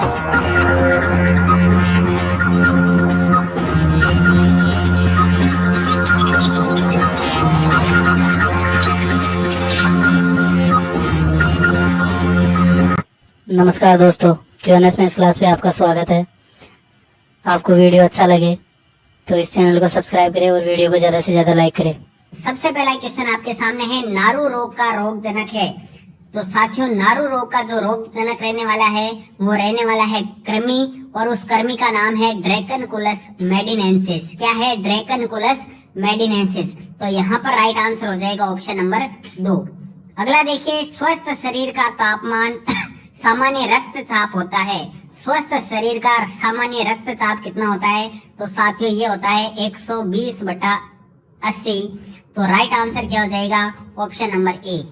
नमस्कार दोस्तों, क्यूएनएस में इस क्लास में आपका स्वागत है। आपको वीडियो अच्छा लगे तो इस चैनल को सब्सक्राइब करें और वीडियो को ज्यादा से ज्यादा लाइक करें। सबसे पहला क्वेश्चन आपके सामने है, नारू रोग का रोगजनक है। तो साथियों, नारू रोग का जो रोगजनक रहने वाला है वो रहने वाला है कृमि, और उस कृमि का नाम है ड्रैकनकुलस मेडिनेंसिस। क्या है? ड्रैकनकुलस मेडिनेंसिस। तो यहाँ पर राइट आंसर हो जाएगा ऑप्शन नंबर 2। अगला देखिए, स्वस्थ शरीर का तापमान सामान्य रक्तचाप होता है। स्वस्थ शरीर का सामान्य रक्तचाप कितना होता है? तो साथियों ये होता है 120/80। तो राइट आंसर क्या हो जाएगा? Option number 1।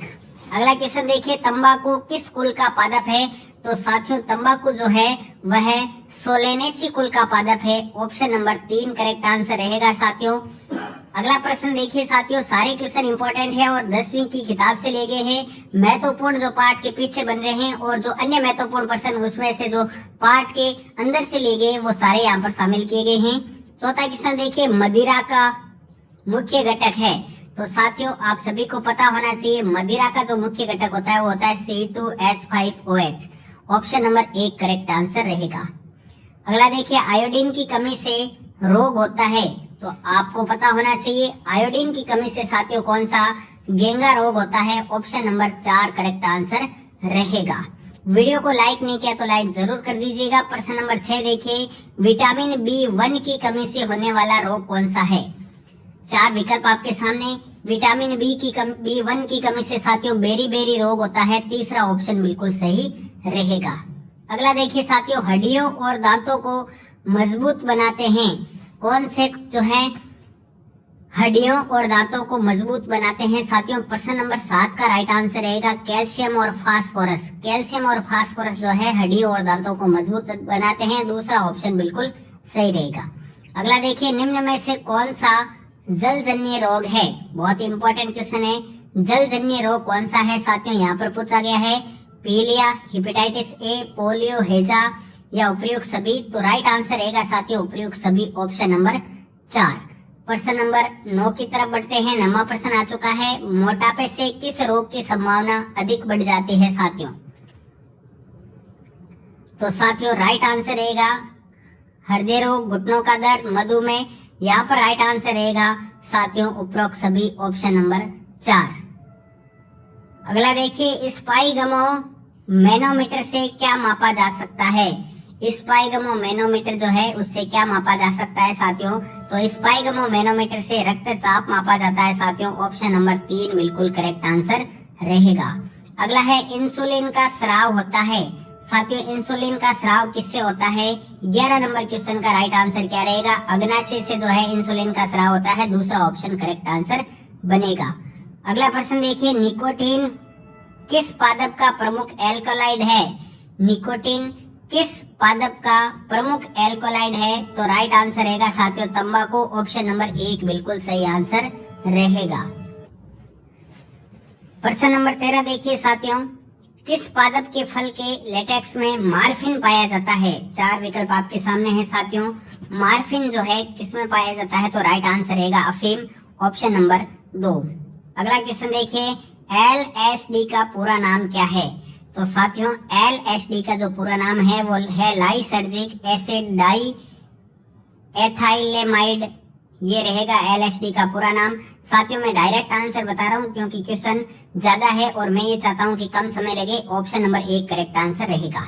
अगला क्वेश्चन देखिए, तंबाकू किस कुल का पादप है? तो साथियों तंबाकू जो है वह सोलेनेसी कुल का पादप है। ऑप्शन नंबर 3 करेक्ट आंसर रहेगा साथियों। अगला प्रश्न देखिए साथियों, सारे क्वेश्चन इंपॉर्टेंट है और 10वीं की किताब से लिए गए हैं। महत्वपूर्ण जो पार्ट के पीछे बन रहे हैं और जो अन्य महत्वपूर्ण प्रश्न उसमें से जो पार्ट के अंदर से लिए गए वो सारे यहाँ पर शामिल किए गए हैं। चौथा क्वेश्चन देखिए, मदिरा का मुख्य घटक है। तो साथियों आप सभी को पता होना चाहिए, मदिरा का जो मुख्य घटक होता है वो होता है C2H5OH। Option number 1 correct answer रहेगा। अगला देखिए, आयोडीन की कमी से रोग होता है। तो आपको पता होना चाहिए आयोडीन की कमी से साथियों कौन सा गेंगा रोग होता है। ऑप्शन नंबर 4 करेक्ट आंसर रहेगा। वीडियो को लाइक नहीं किया तो लाइक जरूर कर दीजिएगा। प्रश्न नंबर 6 देखिए, विटामिन B1 की कमी से होने वाला रोग कौन सा है? 4 विकल्प आपके सामने। विटामिन B1 की कमी से साथियों बेरी रोग होता है। तीसरा ऑप्शन बिल्कुल सही रहेगा। अगला देखिए साथियों, हड्डियों और दांतों को मजबूत बनाते हैं कौन से जो है हड्डियों और दांतों को मजबूत बनाते हैं? साथियों प्रश्न नंबर 7 का राइट आंसर रहेगा कैल्शियम और फास्फोरस। कैल्शियम और फास्फोरस जो है हड्डियों और दांतों को मजबूत बनाते हैं। दूसरा ऑप्शन बिल्कुल सही रहेगा। अगला देखिए, निम्न में से कौन सा जलजन्य रोग है? बहुत इंपॉर्टेंट क्वेश्चन है। जलजन्य रोग कौन सा है साथियों? यहाँ पर पूछा गया है पीलिया, हेपेटाइटिस ए, पोलियो, हैजा या उपयुक्त सभी। तो राइट आंसर रहेगा साथियों उपयुक्त सभी। Option number 4। प्रश्न नंबर 9 की तरफ बढ़ते हैं। 9वां प्रश्न आ चुका है, मोटापे से किस रोग की संभावना अधिक बढ़ जाती है साथियों? तो साथियों राइट आंसर रहेगा हृदय रोग, घुटनों का दर्द, मधुमेह। यहाँ पर राइट आंसर रहेगा साथियों उपरोक्त सभी। Option number 4। अगला देखिए, स्पाइगमो मैनोमीटर से क्या मापा जा सकता है? स्पाइगमो मैनोमीटर जो है उससे क्या मापा जा सकता है साथियों? तो स्पाइगमो मैनोमीटर से रक्तचाप मापा जाता है साथियों। ऑप्शन नंबर 3 बिल्कुल करेक्ट आंसर रहेगा। अगला है, इंसुलिन का स्राव होता है। साथियों इंसुलिन का स्राव किससे होता है? 11 नंबर क्वेश्चन का राइट आंसर क्या रहेगा? अग्नाशय से जो है इंसुलिन का स्राव होता है। दूसरा ऑप्शन करेक्ट आंसर बनेगा। अगला प्रश्न देखिए, निकोटीन किस पादप का प्रमुख एल्कोलाइड है? निकोटीन किस पादप का प्रमुख एल्कोलाइड है? तो राइट आंसर रहेगा साथियों तंबाकू। ऑप्शन नंबर 1 बिल्कुल सही आंसर रहेगा। प्रश्न नंबर 13 देखिए साथियों, किस पादप के फल के लेटेक्स में मार्फिन पाया जाता है? 4 विकल्प आपके सामने हैं साथियों। मार्फिन जो है किसमें पाया जाता है? तो राइट आंसर रहेगा अफीम। Option number 2। अगला क्वेश्चन देखिए, LSD का पूरा नाम क्या है? तो साथियों LSD का जो पूरा नाम है वो है लाइसर्जिक एसिड डाई एथाइलेमाइड। ये रहेगा LSD का पूरा नाम। साथियों मैं डायरेक्ट आंसर बता रहा हूँ क्योंकि क्वेश्चन ज्यादा है और मैं ये चाहता हूँ कि कम समय लगे। ऑप्शन नंबर 1 करेक्ट आंसर रहेगा।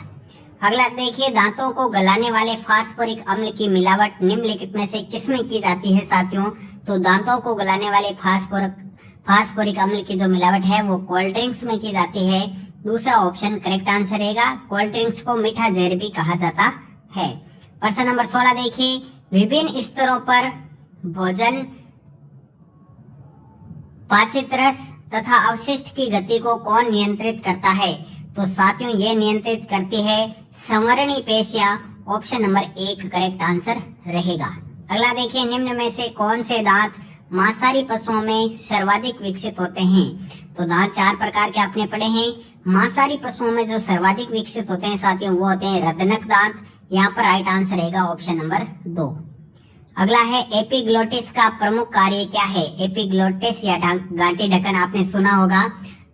अगला देखिए, दांतों को गलाने वाले फास्फोरिक अम्ल की मिलावट निम्नलिखित में से किसमें की जाती है साथियों? तो दांतों को गलाने वाले फास्फोरिक अम्ल की जो मिलावट है वो कोल्ड ड्रिंक्स में की जाती है। दूसरा ऑप्शन करेक्ट आंसर रहेगा। कोल्ड ड्रिंक्स को मीठा जहर भी कहा जाता है। प्रश्न नंबर 16 देखिए, विभिन्न स्तरों पर भोजन पाचित रस तथा अवशिष्ट की गति को कौन नियंत्रित करता है? तो साथियों ये नियंत्रित करती है संवरणी पेशियां। ऑप्शन नंबर 1 करेक्ट आंसर रहेगा। अगला देखिए, निम्न में से कौन से दांत मांसाहारी पशुओं में सर्वाधिक विकसित होते हैं? तो दांत 4 प्रकार के आपने पढ़े हैं। मांसाहारी पशुओं में जो सर्वाधिक विकसित होते हैं साथियों वो होते हैं रदनक दांत। यहाँ पर राइट आंसर रहेगा ऑप्शन नंबर 2। अगला है एपिग्लोटिस का प्रमुख कार्य क्या है। एपिग्लोटिस या गांठी ढक्कन आपने सुना होगा।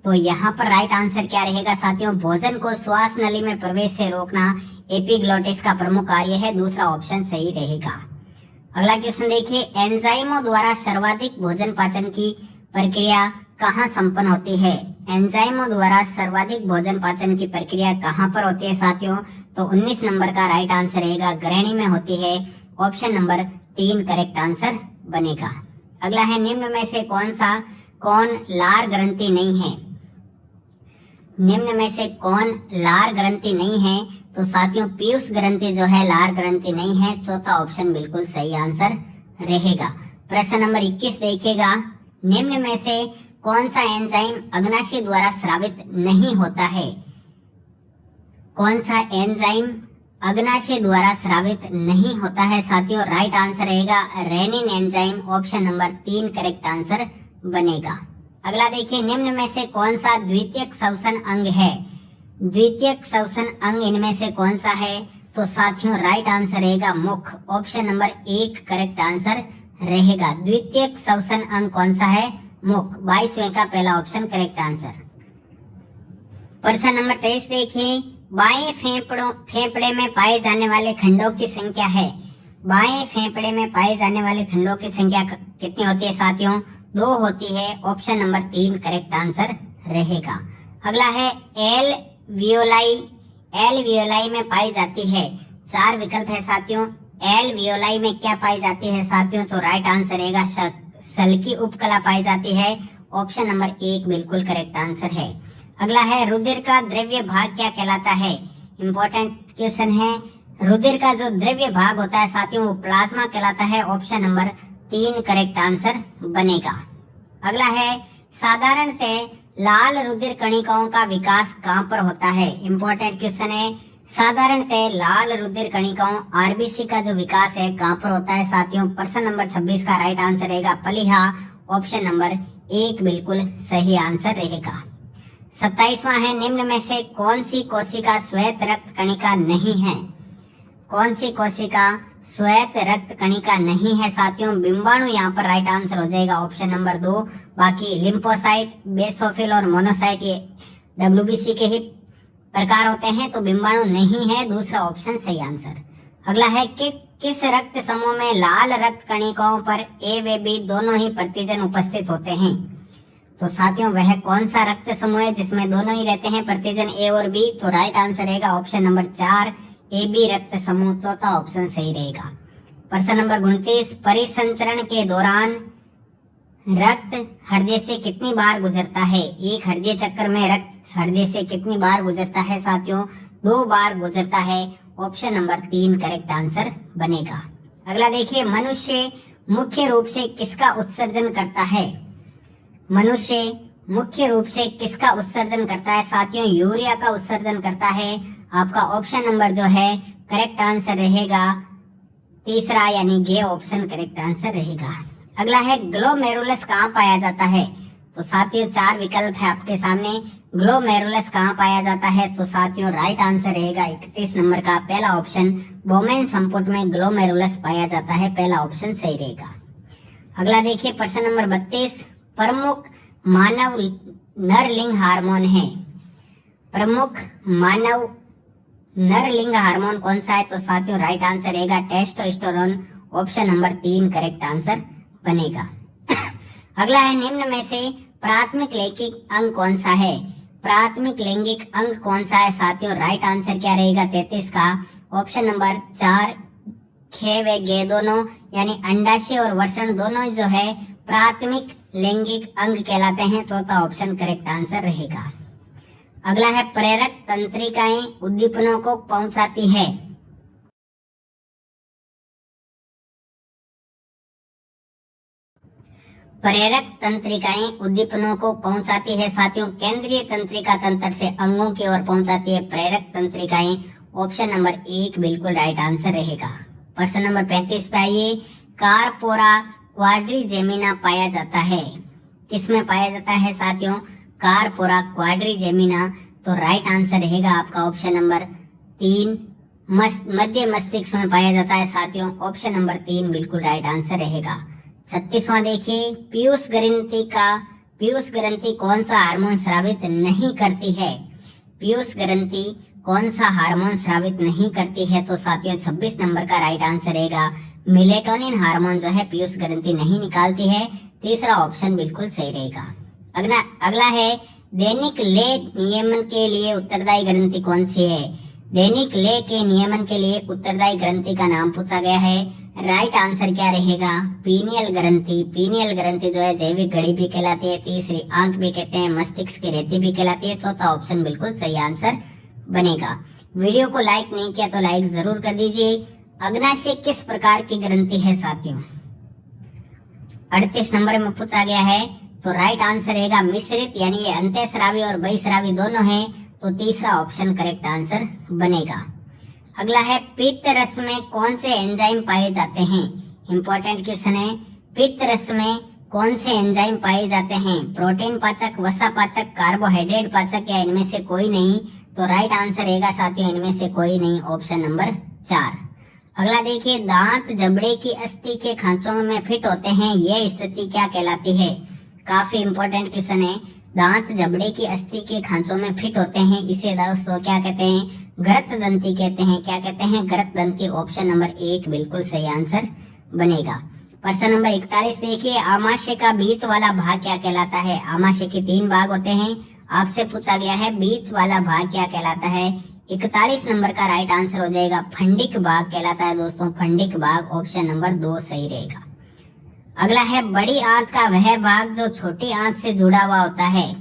तो यहाँ पर राइट आंसर क्या रहेगा साथियों, भोजन को श्वास नली में प्रवेश से रोकना एपिग्लोटिस का प्रमुख कार्य है। दूसरा ऑप्शन सही रहेगा। अगला क्वेश्चन देखिए, एंजाइमों द्वारा सर्वाधिक भोजन पाचन की प्रक्रिया कहाँ संपन्न होती है। एंजाइमों द्वारा सर्वाधिक भोजन पाचन की प्रक्रिया कहाँ पर होती है साथियों, तो 19 नंबर का राइट आंसर रहेगा ग्रहणी में होती है। ऑप्शन नंबर 3 करेक्ट आंसर बनेगा। अगला है, निम्न में से कौन लार ग्रंथि नहीं है। निम्न में से कौन लार ग्रंथि नहीं है, तो साथियों पीयूष ग्रंथि जो है लार ग्रंथि नहीं है। चौथा ऑप्शन बिल्कुल सही आंसर रहेगा। प्रश्न नंबर 21 देखिएगा, निम्न में से कौन सा एंजाइम अग्नाशय द्वारा स्रावित नहीं होता है। कौन सा एंजाइम अग्नाशय द्वारा स्रावित नहीं होता है साथियों, राइट आंसर रहेगा rennin enzyme. Option number 3 correct answer बनेगा। अगला देखिए, निम्न में से कौन सा द्वितीयक श्वसन अंग है। द्वितीयक श्वसन अंग इनमें से कौन सा है, तो साथियों राइट आंसर रहेगा मुख। ऑप्शन नंबर 1 करेक्ट आंसर रहेगा। द्वितीयक श्वसन अंग कौन सा है, मुख। 22वें का पहला ऑप्शन करेक्ट आंसर। प्रश्न नंबर 23 देखिए, बाएं फेफड़े में पाए जाने वाले खंडों की संख्या है। बाएं फेफड़े में पाए जाने वाले खंडों की संख्या कितनी होती है साथियों, 2 होती है। ऑप्शन नंबर 3 करेक्ट आंसर रहेगा। अगला है, एल वियोलाई में पाई जाती है। 4 विकल्प है साथियों। एल वियोलाई में क्या पाई जाती है साथियों, तो राइट आंसर रहेगा सल की उपकला पाई जाती है। ऑप्शन नंबर 1 बिल्कुल करेक्ट आंसर है। अगला है, रुधिर का द्रव्य भाग क्या कहलाता है। इंपॉर्टेंट क्वेश्चन है। रुधिर का जो द्रव्य भाग होता है साथियों वो प्लाज्मा कहलाता है। ऑप्शन नंबर 3 करेक्ट आंसर बनेगा। अगला है, साधारणतः लाल रुधिर कणिकाओं का विकास कहाँ पर होता है। इंपॉर्टेंट क्वेश्चन है। साधारणतः लाल रुधिर कणिकाओं आरबीसी का जो विकास है कहाँ पर होता है साथियों। प्रश्न नंबर 26 का राइट आंसर रहेगा पलिहा। ऑप्शन नंबर 1 बिल्कुल सही आंसर रहेगा। 27वां है, निम्न में से कौन सी कोशिका श्वेत रक्त कणिका नहीं है। कौन सी कोशिका श्वेत रक्त कणिका नहीं है साथियों, बिंबाणु यहाँ पर राइट आंसर हो जाएगा। Option number 2। बाकी लिम्फोसाइट, बेसोफिल और मोनोसाइट ये डब्ल्यूबीसी के ही प्रकार होते हैं, तो बिंबाणु नहीं है। दूसरा ऑप्शन सही आंसर। अगला है कि किस रक्त समूह में लाल रक्त कणिकाओं पर ए व बी दोनों ही प्रतिजन उपस्थित होते हैं। तो साथियों वह कौन सा रक्त समूह है जिसमें दोनों ही रहते हैं प्रतिजन ए और बी, तो राइट आंसर रहेगा ऑप्शन नंबर 4 ए बी रक्त समूह। चौथा ऑप्शन सही रहेगा। प्रश्न नंबर 29, परिसंचरण के दौरान रक्त हृदय से कितनी बार गुजरता है। एक हृदय चक्र में रक्त हृदय से कितनी बार गुजरता है साथियों, 2 बार गुजरता है। ऑप्शन नंबर 3 करेक्ट आंसर बनेगा। अगला देखिए, मनुष्य मुख्य रूप से किसका उत्सर्जन करता है। मनुष्य मुख्य रूप से किसका उत्सर्जन करता है साथियों, यूरिया का उत्सर्जन करता है। आपका ऑप्शन नंबर जो है करेक्ट आंसर रहेगा तीसरा, यानी गे ऑप्शन करेक्ट आंसर रहेगा। अगला है, ग्लोमेरुलस कहाँ पाया जाता है। तो साथियों 4 विकल्प है आपके सामने। ग्लोमेरुलस कहाँ पाया जाता है, तो साथियों राइट आंसर रहेगा 31 नंबर का पहला ऑप्शन, बोमेन संपुट में ग्लोमेरुलस पाया जाता है। पहला ऑप्शन सही रहेगा। अगला देखिए, प्रश्न नंबर 32, प्रमुख मानव नरलिंग हार्मोन है। प्रमुख मानव नरलिंग हार्मोन कौन सा है, तो साथियों राइट आंसर रहेगा testosterone. Option number 3 correct answer बनेगा। अगला है, निम्न में से प्राथमिक लैंगिक अंग कौन सा है। प्राथमिक लैंगिक अंग कौन सा है साथियों, राइट आंसर क्या रहेगा 33 का। ऑप्शन नंबर 4 खे व गे दोनों, यानी अंडाशय और वृषण दोनों जो है प्राथमिक लैंगिक अंग कहलाते हैं। चौथा ऑप्शन करेक्ट आंसर रहेगा। अगला है, प्रेरक तंत्रिकाएं उद्दीपनों को पहुंचाती है। प्रेरक तंत्रिकाएं उद्दीपनों को पहुंचाती है साथियों, केंद्रीय तंत्रिका तंत्र से अंगों की ओर पहुंचाती है प्रेरक तंत्रिकाएं। ऑप्शन नंबर 1 बिल्कुल राइट आंसर रहेगा। प्रश्न नंबर 35 पे आइए, कार्पोरा क्वाड्रिजेमिना पाया जाता है। किसमें पाया जाता है साथियों, कारपोरा क्वाड्रिजेमिना। तो राइट आंसर रहेगा आपका ऑप्शन नंबर 3, मध्य मस्तिष्क में पाया जाता है साथियों। ऑप्शन नंबर 3 बिल्कुल राइट आंसर रहेगा। 36वां देखिए, पीयूष ग्रंथि कौन सा हार्मोन स्रावित नहीं करती है? पीयूष ग्रंथि कौन सा हार्मोन स्रावित नहीं करती है? तो साथियों 26 नंबर का राइट आंसर रहेगा मेलेटोनिन हार्मोन जो है पीयूष ग्रंथि नहीं निकालती है। तीसरा ऑप्शन बिल्कुल सही रहेगा। अगला है दैनिक ले नियमन के लिए उत्तरदायी ग्रंथि कौन सी है? दैनिक ले के नियमन के लिए उत्तरदायी ग्रंथि का नाम पूछा गया है। राइट आंसर क्या रहेगा? पीनियल ग्रंथि। पीनियल ग्रंथि जो है जैविक घड़ी भी कहलाती है, तीसरी आंख भी कहते हैं, मस्तिष्क की रेती भी कहलाती है। चौथा ऑप्शन बिल्कुल सही आंसर बनेगा। वीडियो को लाइक नहीं किया तो लाइक जरूर कर दीजिए। अग्नाशय किस प्रकार की ग्रंथि है साथियों? 38 नंबर में पूछा गया है। तो राइट आंसर रहेगा मिश्रित, यानी ये अंतःस्रावी और बहिस्रावी दोनों है। तो तीसरा ऑप्शन करेक्ट आंसर बनेगा। अगला है पित्त रस में कौन से एंजाइम पाए जाते हैं? इंपॉर्टेंट क्वेश्चन है। पित्त रस में कौन से एंजाइम पाए जाते हैं? प्रोटीन पाचक, वसा पाचक, कार्बोहाइड्रेट पाचक या इनमें से कोई नहीं? तो राइट आंसर रहेगा साथियों इनमें से कोई नहीं, ऑप्शन नंबर 4। अगला देखिए, दांत जबड़े की अस्थि के खांचों में फिट होते हैं, यह स्थिति क्या कहलाती है? काफी इंपॉर्टेंट क्वेश्चन है। दांत जबड़े की अस्थि के खांचों में फिट होते हैं, इसे दोस्तों क्या कहते हैं? घृत दंती कहते हैं। क्या कहते हैं? घृत दंती। ऑप्शन नंबर 1 बिल्कुल सही आंसर बनेगा। प्रश्न नंबर 41 देखिए, आमाशय का बीच वाला भाग क्या कहलाता है? आमाशय के 3 भाग होते हैं। आपसे पूछा गया है बीच वाला भाग क्या कहलाता है? 41 नंबर का राइट आंसर हो जाएगा फंडिक भाग कहलाता है दोस्तों। फंडिक भाग, ऑप्शन नंबर 2 सही रहेगा। अगला है बड़ी आंत का वह भाग जो छोटी आंत से जुड़ा हुआ होता है।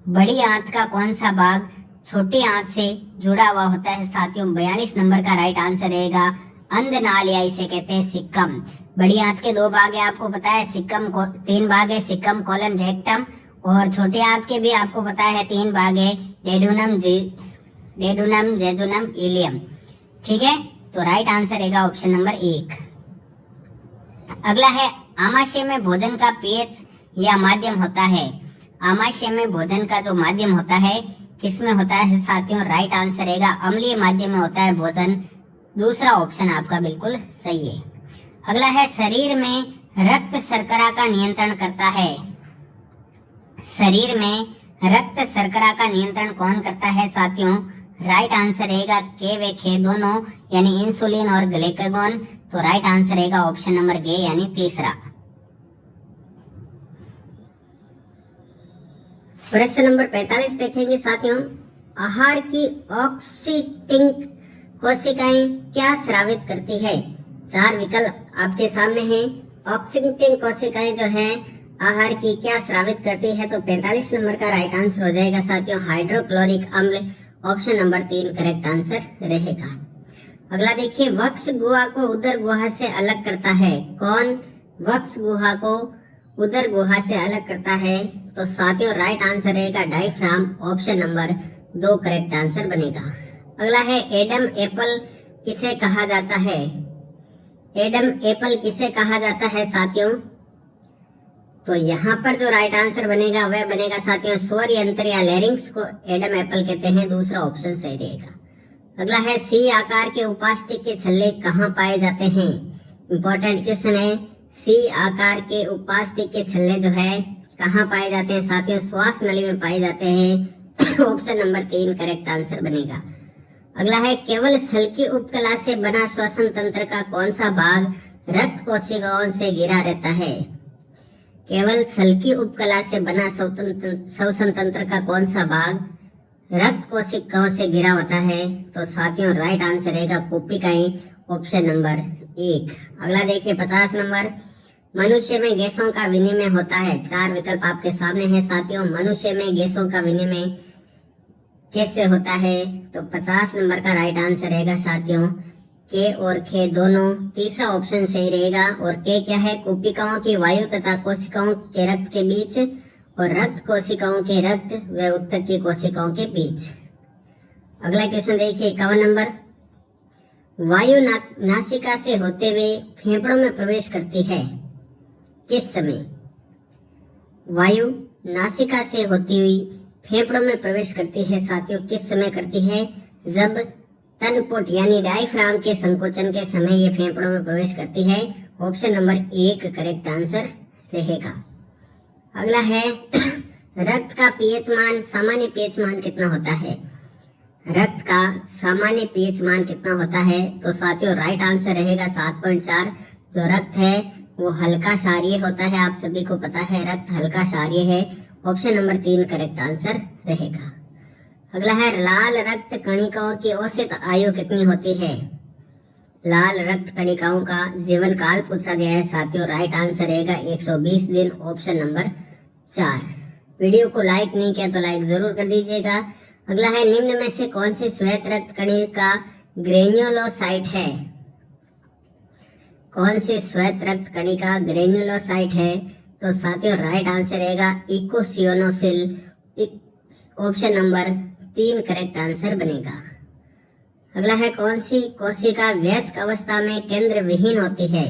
बड़ी आंत का कौन सा भाग छोटी आंत से जुड़ा हुआ होता है साथियों? 42 नंबर का राइट आंसर रहेगा अंधनाल, या इसे कहते हैं सिक्कम। बड़ी आंत के 2 भाग है, आपको पता है। सिक्कम को 3 भाग है, सिक्कम कोलन रेक्टम। और छोटी आंत के भी आपको पता है 3 भाग है, डेडुनम जेजुनम इलियम। ठीक है, तो राइट आंसर रहेगा ऑप्शन नंबर 1। अगला है आमाशय में भोजन का पीएच या माध्यम होता है। आमाशय में भोजन का जो माध्यम होता है किसमें होता है साथियों? राइट आंसर रहेगा अम्लीय माध्यम में होता है भोजन। दूसरा ऑप्शन आपका बिल्कुल सही है। अगला है शरीर में रक्त शर्करा का नियंत्रण करता है। शरीर में रक्त शर्करा का नियंत्रण कौन करता है साथियों? राइट आंसर रहेगा के व खे दोनों, यानी इंसुलिन और ग्लूकागोन। तो राइट आंसर रहेगा ऑप्शन नंबर गे, यानी तीसरा। प्रश्न नंबर 45 देखेंगे साथियों, आहार की ऑक्सीटिंग कोशिकाएं क्या स्रावित करती है? 4 विकल्प आपके सामने हैं। ऑक्सीटिंग कोशिकाएं जो है आहार की क्या स्रावित करती है? तो 45 नंबर का राइट आंसर हो जाएगा साथियों हाइड्रोक्लोरिक अम्ल। ऑप्शन नंबर 3 करेक्ट आंसर रहेगा। अगला देखिए, वक्ष गुहा को उदर गुहा से अलग करता है कौन? वक्ष गुहा को उदर गुहा से अलग करता है तो साथियों राइट आंसर रहेगा diaphragm. Option number 2 correct answer बनेगा। अगला है एडम एप्पल किसे कहा जाता है? एडम एप्पल किसे कहा जाता है साथियों? तो यहाँ पर जो राइट आंसर बनेगा वह बनेगा साथियों स्वर यंत्र या लैरिंक्स को एडम एप्पल कहते हैं। दूसरा ऑप्शन सही रहेगा। अगला है सी आकार के उपास्थि के छल्ले कहाँ पाए जाते हैं? इंपॉर्टेंट क्वेश्चन है। सी आकार के उपास्थि के छल्ले जो है कहाँ पाए जाते हैं साथियों? श्वास नली में पाए जाते हैं। ऑप्शन नंबर 3 करेक्ट आंसर बनेगा। अगला है केवल सल्की उपकला से बना श्वसन तंत्र का कौन सा भाग रक्त कोशिकाओं से घिरा रहता है? केवल सल्की उपकला से बना श्वसन तंत्र का कौन सा भाग रक्त कोशिकाओं से घिरा होता है? तो साथियों राइट आंसर रहेगा कोशिकाएं। Option number 1। अगला देखिए 50 नंबर, मनुष्य में गैसों का विनिमय होता है। 4 विकल्प आपके सामने हैं साथियों। मनुष्य में गैसों का विनिमय कैसे होता है? तो 50 नंबर का राइट आंसर रहेगा साथियों के और खे दोनों। तीसरा ऑप्शन सही रहेगा। और के क्या है? कोशिकाओं की वायु तथा कोशिकाओं के रक्त के बीच और रक्त कोशिकाओं के रक्त व उत्तक की कोशिकाओं के बीच। अगला क्वेश्चन देखिए 51 नंबर, वायु नासिका से होते हुए फेफड़ों में प्रवेश करती है किस समय? वायु नासिका से होती हुई फेफड़ों में प्रवेश करती है साथियों? किस समय करती है? जब तनपुट यानी डायफ्राम के संकोचन के समय ये फेफड़ों में प्रवेश करती है। ऑप्शन नंबर 1 करेक्ट आंसर रहेगा। अगला है रक्त का पीएच मान, सामान्य पीएच मान कितना होता है? रक्त का सामान्य पीएच मान कितना होता है? तो साथियों राइट आंसर रहेगा 7.4। जो रक्त है वो हल्का क्षारीय होता है, आप सभी को पता है रक्त हल्का क्षारीय है। ऑप्शन नंबर 3 करेक्ट आंसर रहेगा। अगला है लाल रक्त कणिकाओं की औसत आयु कितनी होती है? लाल रक्त कणिकाओं का जीवन काल पूछा गया है साथियों, राइट आंसर रहेगा 120 दिन। Option number 4। वीडियो को लाइक नहीं किया तो लाइक जरूर कर दीजिएगा। अगला है निम्न में से कौन सी श्वेत रक्त कणिका ग्रेन्युलोसाइट है? कौन सी श्वेत रक्त कणिका ग्रेन्युलोसाइट है? तो साथियों राइट आंसर रहेगा इकोसियोनोफिल। ऑप्शन नंबर 3 करेक्ट आंसर बनेगा। अगला है कौन सी कोशिका वयस्क अवस्था में केंद्र विहीन होती है?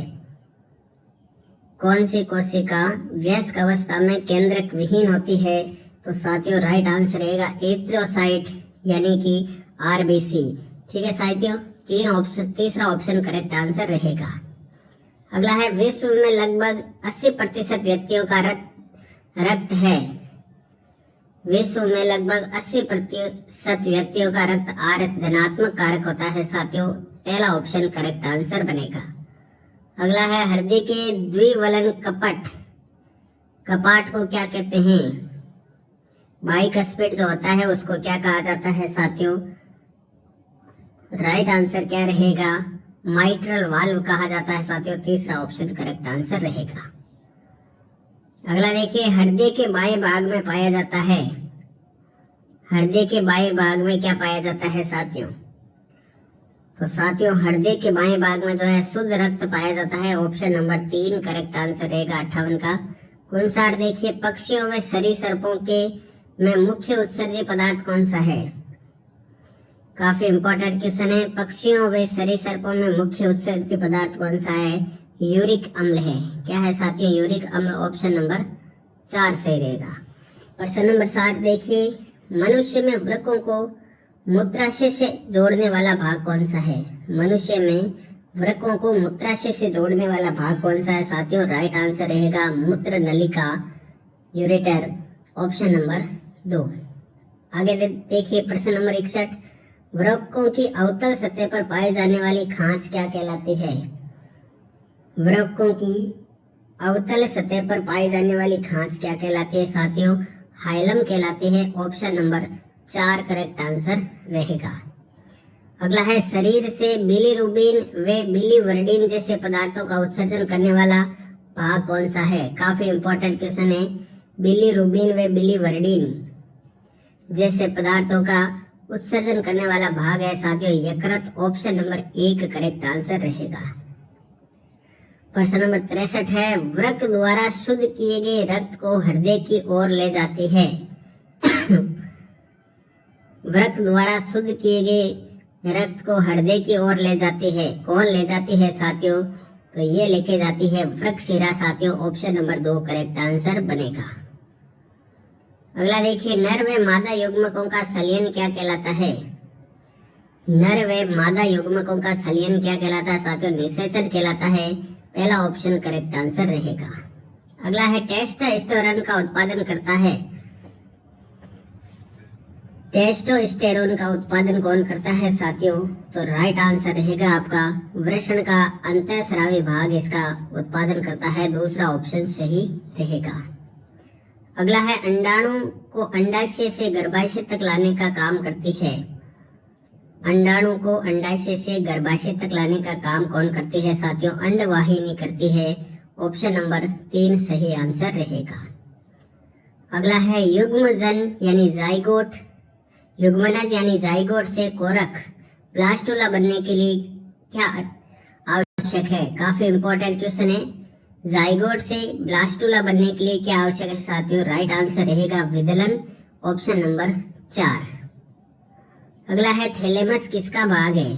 कौन सी कोशिका वयस्क अवस्था में केंद्रक विहीन होती है? तो साथियों राइट आंसर रहेगा एरिथ्रोसाइट यानी कि आरबीसी। ठीक है साथियों, तीसरा ऑप्शन करेक्ट आंसर रहेगा। अगला है विश्व में लगभग 80% व्यक्तियों का रक्त है। विश्व में लगभग 80% व्यक्तियों का रक्त आरएस धनात्मक कारक होता है साथियों, पहला ऑप्शन करेक्ट आंसर बनेगा। अगला है हृदय के द्विवलन कपाट को क्या कहते हैं? बाइकस्पिड जो होता है उसको क्या कहा जाता है साथियों? राइट आंसर क्या रहेगा? माइट्रल वाल्व कहा जाता है साथियों, तीसरा ऑप्शन करेक्ट आंसर रहेगा। अगला देखिए हृदय के बाएं भाग में पाया जाता है। हृदय के बाएं भाग में क्या पाया जाता है साथियों? तो साथियों हृदय के बाएं भाग में जो है शुद्ध रक्त पाया जाता है। ऑप्शन नंबर 3 करेक्ट आंसर रहेगा 58 का। 59 देखिए पक्षियों में सरीसृपों के में मुख्य उत्सर्जी पदार्थ कौन सा है? काफी इंपॉर्टेंट क्वेश्चन है। पक्षियों व सरीसृपों में मुख्य उत्सर्जी पदार्थ कौन सा है? यूरिक अम्ल है। क्या है साथियों? यूरिक अम्ल। ऑप्शन नंबर 4 सही रहेगा। प्रश्न नंबर 60 देखिए मनुष्य में वृक्कों को मूत्राशय से जोड़ने वाला भाग कौन सा है? मनुष्य में वृक्कों को मूत्राशय से जोड़ने वाला भाग कौन सा है साथियों? राइट आंसर रहेगा मूत्र नलिका यूरेटर। Option number 2। आगे देखिए प्रश्न नंबर 61 वृक्कों की अवतल सतह पर पाई जाने वाली खांच क्या कहलाती है? वृक्कों की अवतल सतह पर पाई जाने वाली खांच क्या कहलाती है साथियों? हाइलम कहलाती है। ऑप्शन नंबर 4 करेक्ट आंसर रहेगा। अगला है शरीर से बिलीरुबिन व बिलीवर्डिन जैसे पदार्थों का उत्सर्जन करने वाला भाग कौन सा है? काफी इंपॉर्टेंट क्वेश्चन है। बिलीरुबिन व बिलीवर्डिन जैसे पदार्थों का उत्सर्जन करने वाला भाग है साथियों यकृत। ऑप्शन नंबर 1 करेक्ट आंसर रहेगा। प्रश्न नंबर 63 है वृक्क द्वारा शुद्ध किए गए रक्त को हृदय की ओर ले जाती है। वृक्क द्वारा शुद्ध किए गए रक्त को हृदय की ओर ले जाती है। कौन ले जाती है साथियों? तो ये लेके जाती है वृक्क शिरा साथियों। ऑप्शन नंबर 2 करेक्ट आंसर बनेगा। अगला देखिए नर व मादा युग्मकों का संलयन क्या कहलाता है? नर व मादा युग्मकों का संलयन क्या कहलाता है साथियों? निषेचन कहलाता है, पहला ऑप्शन करेक्ट आंसर रहेगा। अगला है टेस्टोस्टेरोन का उत्पादन करता है। टेस्टोस्टेरोन का उत्पादन कौन करता है साथियों? तो राइट आंसर रहेगा आपका वृषण का अंतःस्रावी भाग इसका उत्पादन करता है, दूसरा ऑप्शन सही रहेगा। अगला है अंडाणु को अंडाशय से गर्भाशय तक लाने का काम करती है। अंडाणु को अंडाशय से गर्भाशय तक लाने का काम कौन करती है साथियों? अंडवाहिनी करती है। ऑप्शन नंबर 3 सही आंसर रहेगा। अगला है युग्मजन यानी जाइगोट, युग्मनज यानी जाइगोट से कोरक ब्लास्टुला बनने के लिए क्या आवश्यक है? काफी इंपॉर्टेंट क्वेश्चन है। जाइगोट से ब्लास्टुला बनने के लिए क्या आवश्यक है साथियों? राइट आंसर रहेगा विदलन। Option number 4। अगला है थैलेमस किसका भाग है?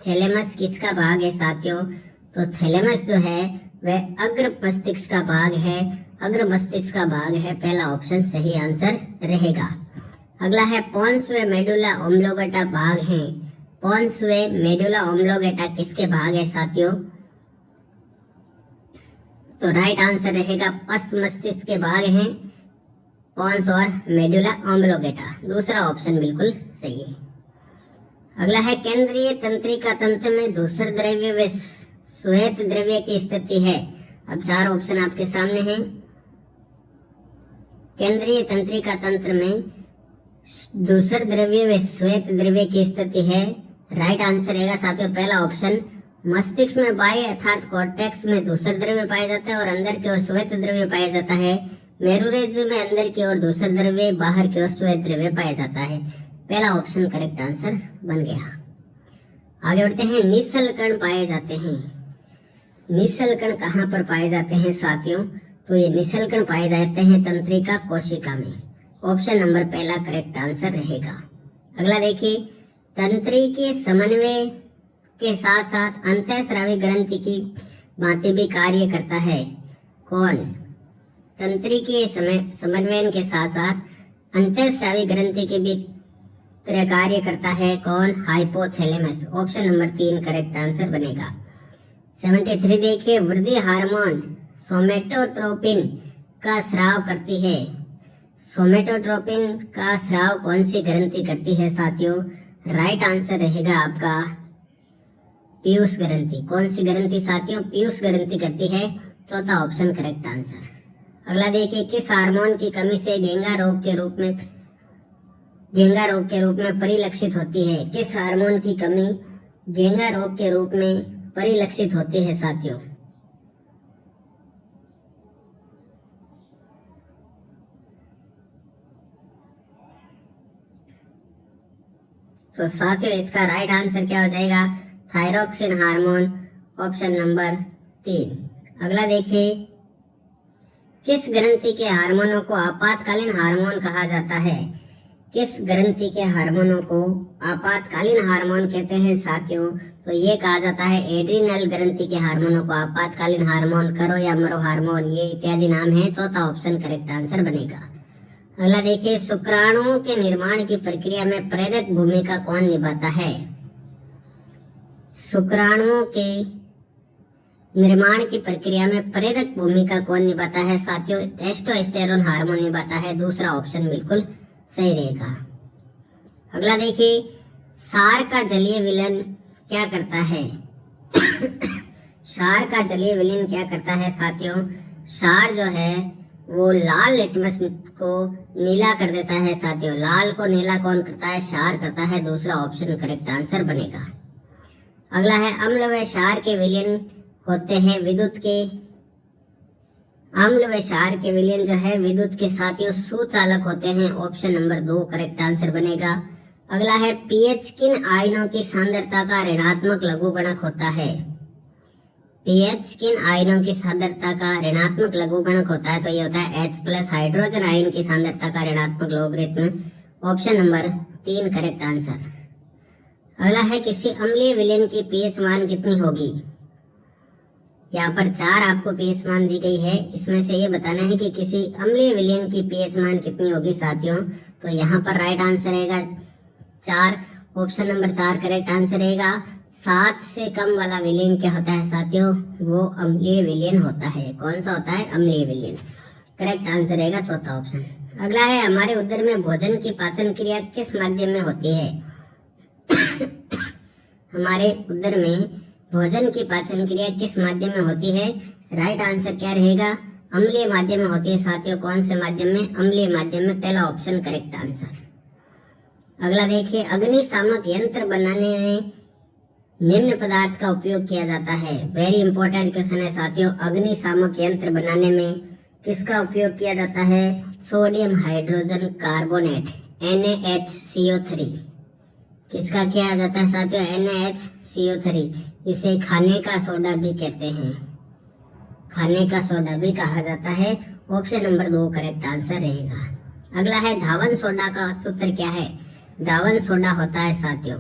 थैलेमस किसका भाग है साथियों? तो थैलेमस जो है वह अग्र मस्तिष्क का भाग है। अग्र मस्तिष्क का भाग है, पहला ऑप्शन सही आंसर रहेगा। अगला है पोन्स व मेडुला ओब्लोंगेटा भाग है। पोन्स व मेडुला ओब्लोंगेटा किसके भाग है साथियों? तो राइट आंसर रहेगा पश्च मस्तिष्क के भाग हैं पोन्स और मेडुला ओब्लोंगेटा। दूसरा ऑप्शन बिल्कुल सही है। अगला है केंद्रीय तंत्रिका तंत्र में धूसर द्रव्य व श्वेत द्रव्य की स्थिति है। अब चार ऑप्शन आपके सामने हैं। केंद्रीय तंत्रिका तंत्र में धूसर द्रव्य व श्वेत द्रव्य की स्थिति है। राइट आंसर रहेगा साथियों पहला ऑप्शन। मस्तिष्क में बाह्य अर्थात कॉर्टेक्स में धूसर द्रव्य पाया जाता है और अंदर की ओर श्वेत द्रव्य पाया जाता है। मेरुरज्जु में अंदर की ओर धूसर द्रव्य, बाहर की ओर श्वेत द्रव्य पाया जाता है। पहला ऑप्शन करेक्ट आंसर बन गया। आगे बढ़ते हैं। निश्चल कण पाए जाते हैं। निश्चल कण कहाँ पर पाए जाते हैं साथियों? तो ये निश्चल कण पाए जाते हैं तंत्रिका कोशिका में। ऑप्शन नंबर पहला करेक्ट आंसर रहेगा। अगला देखिए, तंत्रिकीय समन्वय के साथ साथ अंतःस्रावी ग्रंथि की भांति भी कार्य करता है। कौन? तंत्रिकीय समन्वय के साथ साथ अंतःस्रावी ग्रंथि के भी कार्य करता है। कौन? Hypothalamus. Option number 3 correct answer बनेगा। 73 देखिए, वृद्धि हार्मोन सोमेटोट्रोपिन का स्राव करती है। सोमेटोट्रोपिन का स्राव कौन सी ग्रंथि करती है साथियों? राइट आंसर रहेगा आपका पीयूष ग्रंथि। कौन सी ग्रंथि साथियों? पीयूष ग्रंथि करती है। चौथा ऑप्शन करेक्ट आंसर। अगला देखिए, किस हार्मोन की कमी से घेंगा रोग के रूप में परिलक्षित होती है? किस हार्मोन की कमी घेंगा रोग के रूप में परिलक्षित होती है साथियों? तो साथियों इसका राइट आंसर क्या हो जाएगा? Thyroxine hormone. Option number 3। अगला देखिए, किस ग्रंथि के हार्मोनों को आपातकालीन हार्मोन कहा जाता है? किस ग्रंथि के हार्मोनों को आपातकालीन हार्मोन कहते हैं साथियों? तो ये कहा जाता है एड्रिनल ग्रंथि के हार्मोनों को आपातकालीन हार्मोन, करो या मरो हार्मोन, ये इत्यादि नाम है। चौथा ऑप्शन करेक्ट आंसर बनेगा। अगला देखिए, शुक्राणुओं के निर्माण की प्रक्रिया में प्रेरक भूमिका कौन निभाता है? शुक्राणुओं के निर्माण की प्रक्रिया में प्रेरक भूमिका कौन निभाता है साथियों? टेस्टोस्टेरोन हार्मोन निभाता है। दूसरा ऑप्शन बिल्कुल सही रहेगा। अगला देखिए, क्षार का जलीय विलयन क्या करता है? क्षार का जलीय विलयन क्या करता है साथियों? क्षार जो है वो लाल लिटमस को नीला कर देता है साथियों। लाल को नीला कौन करता है? क्षार करता है। दूसरा ऑप्शन करेक्ट आंसर बनेगा। अगला है, अम्ल व क्षार के विलयन होते हैं विद्युत के। अम्ल व क्षार के विलयन जो है विद्युत के साथियों सुचालक होते हैं। ऑप्शन नंबर 2 करेक्ट आंसर बनेगा। अगला है, पीएच किन आयनों की सांद्रता का ऋणात्मक लघुगणक होता है? पीएच किन आयनों की सांद्रता का ऋणात्मक लघुगणक होता है? तो ये होता है H+ हाइड्रोजन आयन की सांद्रता का ऋणात्मक logarithm. Option number 3 correct answer. अगला है, किसी अम्लीय विलयन की पीएच मान कितनी होगी? यहाँ पर 4 आपको पीएच मान दी गई है। इसमें से ये बताना है कि किसी अम्लीय विलयन की पीएच मान कितनी होगी साथियों? तो यहाँ पर राइट आंसर रहेगा 4। ऑप्शन नंबर 4 करेक्ट आंसर रहेगा। 7 से कम वाला विलयन क्या होता है साथियों? वो अम्लीय विलयन होता है। कौन सा होता है? अम्लीय विलयन। करेक्ट आंसर रहेगा चौथा ऑप्शन। अगला है, हमारे उदर में भोजन की पाचन क्रिया किस माध्यम में होती है? हमारे उदर में भोजन की पाचन क्रिया किस माध्यम में होती है? राइट आंसर क्या रहेगा? अम्लीय माध्यम में होती है साथियों। कौन से माध्यम में? अम्लीय माध्यम में। पहला ऑप्शन करेक्ट आंसर। अगला देखिए, अग्निशामक यंत्र बनाने में निम्न पदार्थ का उपयोग किया जाता है। वेरी इंपॉर्टेंट क्वेश्चन है साथियों। अग्निशामक यंत्र बनाने में किसका उपयोग किया जाता है? Sodium hydrogen carbonate NaHCO3। किसका किया जाता है साथियों? NaHCO3। इसे खाने का सोडा भी कहते हैं। खाने का सोडा भी कहा जाता है। ऑप्शन नंबर 2 करेक्ट आंसर रहेगा। अगला है, धावन सोडा का सूत्र क्या है? धावन सोडा होता है साथियों,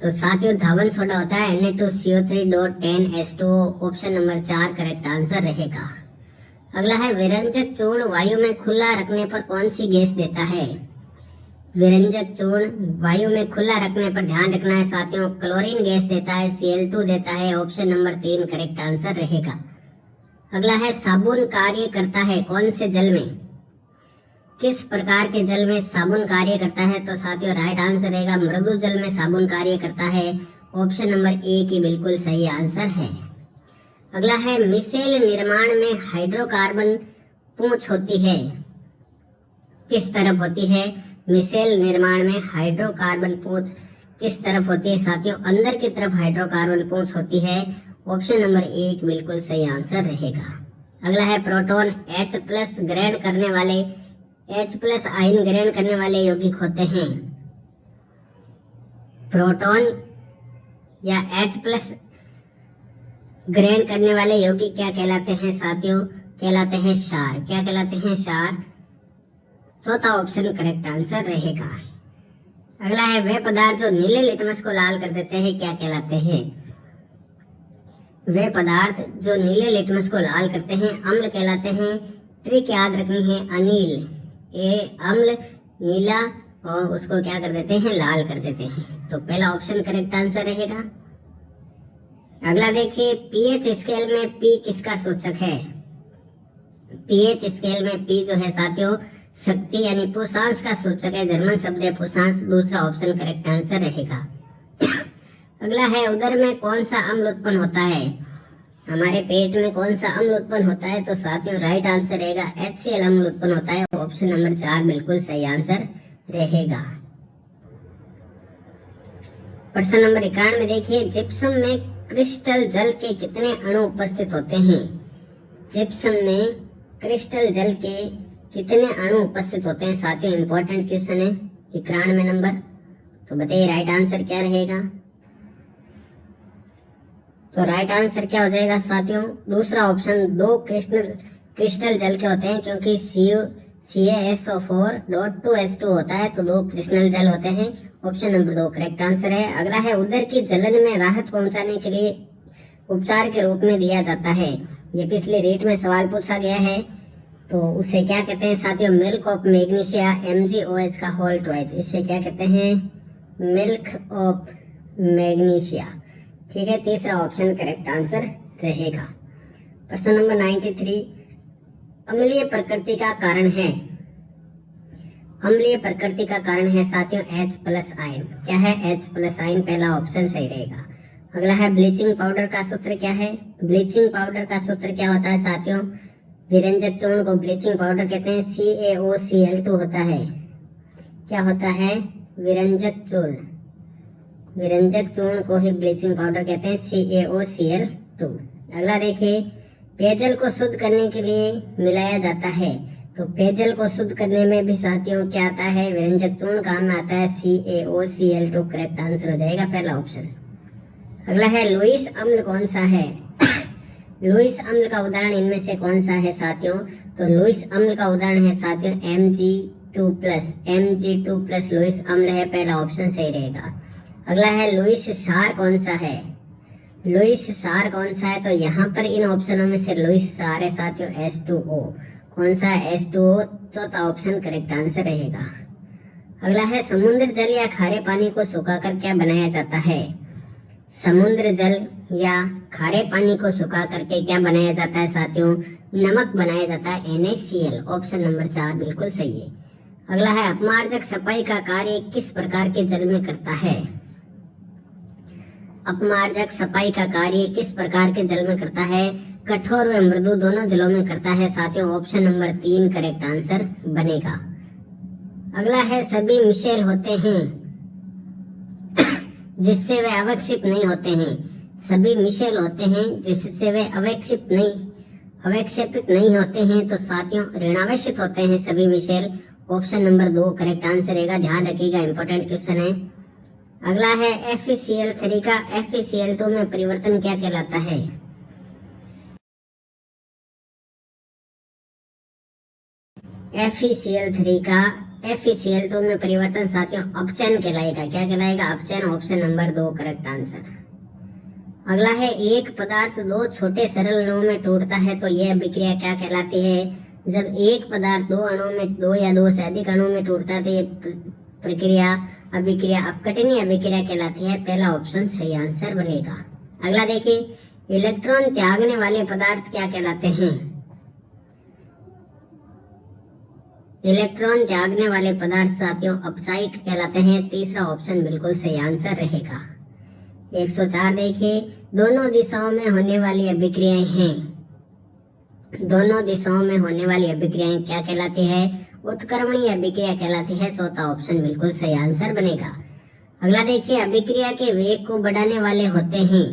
तो साथियों धावन सोडा होता है Na2CO3.10H2O। Option number 4 correct answer रहेगा। अगला है विरंजक चूर्ण वायु में खुला रखने पर कौन सी गैस देता है? विरंजक चूर्ण वायु में खुला रखने पर ध्यान रखना है साथियों, क्लोरीन गैस देता है, Cl2 देता है। ऑप्शन नंबर 3 करेक्ट आंसर रहेगा। अगला है साबुन कार्य करता है कौन से जल में? किस प्रकार के जल में साबुन कार्य करता है? तो साथियों राइट आंसर रहेगा मृदु जल में साबुन कार्य करता है। ऑप्शन नंबर ए की बिल्कुल सही आंसर है। अगला है मिसेल निर्माण में हाइड्रोकार्बन पूंछ होती है, किस तरफ होती है? मिसेल निर्माण में हाइड्रोकार्बन पूंछ किस तरफ होती है साथियों? अंदर की तरफ हाइड्रोकार्बन पूंछ होती है। ऑप्शन नंबर 1 बिल्कुल सही आंसर रहेगा। अगला है प्रोटॉन H+ ग्रहण करने वाले H+ आयन ग्रहण करने वाले यौगिक होते हैं। प्रोटॉन या H+ ग्रहण करने वाले यौगिक क्या कहलाते हैं साथियों? कहलाते हैं क्षार। क्या कहलाते हैं? क्षार। चौथा ऑप्शन करेक्ट आंसर रहेगा। अगला है वे पदार्थ जो नीले लिटमस को लाल कर देते हैं क्या कहलाते हैं? वे पदार्थ जो नीले लिटमस को लाल करते हैं अम्ल कहलाते हैं। ट्रिक याद रखनी है, अनिल ए अम्ल, नीला और उसको क्या कर देते हैं? लाल कर देते हैं। तो पहला ऑप्शन करेक्ट आंसर रहेगा। अगला देखिए पीएच स्केल में पी किसका सूचक है? पीएच स्केल में पी जो है साथियों शक्ति यानी पुरुषांश का सूचक है। जर्मन शब्द है पुरुषांश। दूसरा ऑप्शन करेक्ट आंसर रहेगा। अगला है उदर में कौन सा अम्ल उत्पन्न होता है? हमारे पेट में कौन सा अम्ल उत्पन्न होता है? तो साथियों राइट आंसर रहेगा HCl अम्ल उत्पन्न होता है। ऑप्शन नंबर 4 बिल्कुल सही आंसर रहेगा। प्रश्न नंबर 91 देखिए जिप्सम में क्रिस्टल जल के कितने अणु उपस्थित होते हैं? जिप्सम में क्रिस्टल जल के कितने अणु उपस्थित होते हैं साथियों? इंपॉर्टेंट क्वेश्चन है। 91 नंबर। तो बताइए राइट आंसर क्या रहेगा? तो राइट आंसर क्या हो जाएगा साथियों? दूसरा ऑप्शन 2 क्रिस्टल जल के होते हैं क्योंकि CaSO4.2H2 होता है तो 2 क्रिस्टल जल होते हैं। ऑप्शन नंबर 2 करेक्ट आंसर है। अगला है उदर की जलन में राहत पहुंचाने के लिए उपचार के रूप में दिया जाता है। ये पिछले रेट में सवाल पूछा गया है तो उसे क्या कहते हैं साथियों? मिल्क ऑफ मैग्नीशिया MgOH का होल ट्वाइस। इसे क्या कहते हैं? Milk of magnesia. ठीक है, तीसरा ऑप्शन करेक्ट आंसर रहेगा। प्रश्न नंबर 93 अम्लीय प्रकृति का कारण है। अम्लीय प्रकृति का कारण है साथियों H+ आयन। क्या है? H+ ion. पहला ऑप्शन सही रहेगा। अगला है ब्लीचिंग पाउडर का सूत्र क्या है? ब्लीचिंग पाउडर का सूत्र क्या होता है साथियों? विरंजक चूर्ण को ब्लीचिंग पाउडर कहते हैं। CaOCl2 होता है। क्या होता है? विरंजक चूर्ण। विरंजक चूर्ण को ही ब्लीचिंग पाउडर कहते हैं, CaOCl2। अगला देखिए पेयजल को शुद्ध करने के लिए मिलाया जाता है। तो पेयजल को शुद्ध करने में भी साथियों क्या आता है? विरंजक चूर्ण काम में आता है। CaOCl2 करेक्ट आंसर हो जाएगा, पहला ऑप्शन। अगला है लुईस अम्ल कौन सा है? लुईस अम्ल का उदाहरण इनमें से कौन सा है साथियों? तो लुईस अम्ल का उदाहरण है साथियों Mg2+। Mg2+ लुईस अम्ल है, पहला ऑप्शन सही रहेगा। अगला है लुईस क्षार कौन सा है? लुईस क्षार कौन सा है? तो यहाँ पर इन ऑप्शनों में से लुईस क्षार है साथियों H2O। कौन सा है? H2O। चौथा ऑप्शन करेक्ट आंसर रहेगा। अगला है समुद्र जल या खारे पानी को सुखाकर क्या बनाया जाता है? समुद्र जल या खारे पानी को सुखा करके क्या बनाया जाता है साथियों? नमक बनाया जाता है NaCl। ऑप्शन नंबर 4 बिल्कुल सही है। अगला है अपमार्जक सफाई का कार्य किस प्रकार के जल में करता है? अपमार्जक सफाई का कार्य किस प्रकार के जल में करता है? कठोर व मृदु दोनों जलों में करता है साथियों। ऑप्शन नंबर 3 करेक्ट आंसर बनेगा। अगला है सभी मिशेल होते हैं जिससे वे अवक्षिप्त नहीं होते हैं। सभी मिशेल होते हैं जिससे वे अवक्षिप्त नहीं होते हैं तो साथियों ऋणावेशित होते हैं सभी micelle. Option number 2 correct answer रहेगा। ध्यान रखिएगा, इंपॉर्टेंट क्वेश्चन है। अगला है FeCl3 का FeCl2 में परिवर्तन क्या कहलाता है? FeCl3 का FeCl2 में परिवर्तन साथियों अपचयन कहलाएगा। क्या कहलाएगा? अपचयन। Option number 2 correct answer. अगला है एक पदार्थ दो छोटे सरल अणुओं में टूटता है तो यह अभिक्रिया क्या कहलाती है? जब एक पदार्थ दो अणुओं में, दो या दो से अधिक अणुओं में टूटता है तो ये प्रक्रिया अभिक्रिया अपघटनीय अभिक्रिया कहलाती है। पहला ऑप्शन सही आंसर बनेगा। अगला देखिए, इलेक्ट्रॉन त्यागने वाले पदार्थ क्या कहलाते हैं? इलेक्ट्रॉन त्यागने वाले पदार्थ साथियों अपचायिक कहलाते हैं। तीसरा ऑप्शन बिल्कुल सही आंसर रहेगा। 104 देखिए, दोनों दिशाओं में होने वाली अभिक्रियाएं हैं। दोनों दिशाओं में होने वाली अभिक्रियाएं क्या कहलाती है? उत्क्रमणीय अभिक्रिया कहलाती है। चौथा ऑप्शन बिल्कुल सही आंसर बनेगा। अगला देखिए, अभिक्रिया के वेग को बढ़ाने वाले होते हैं।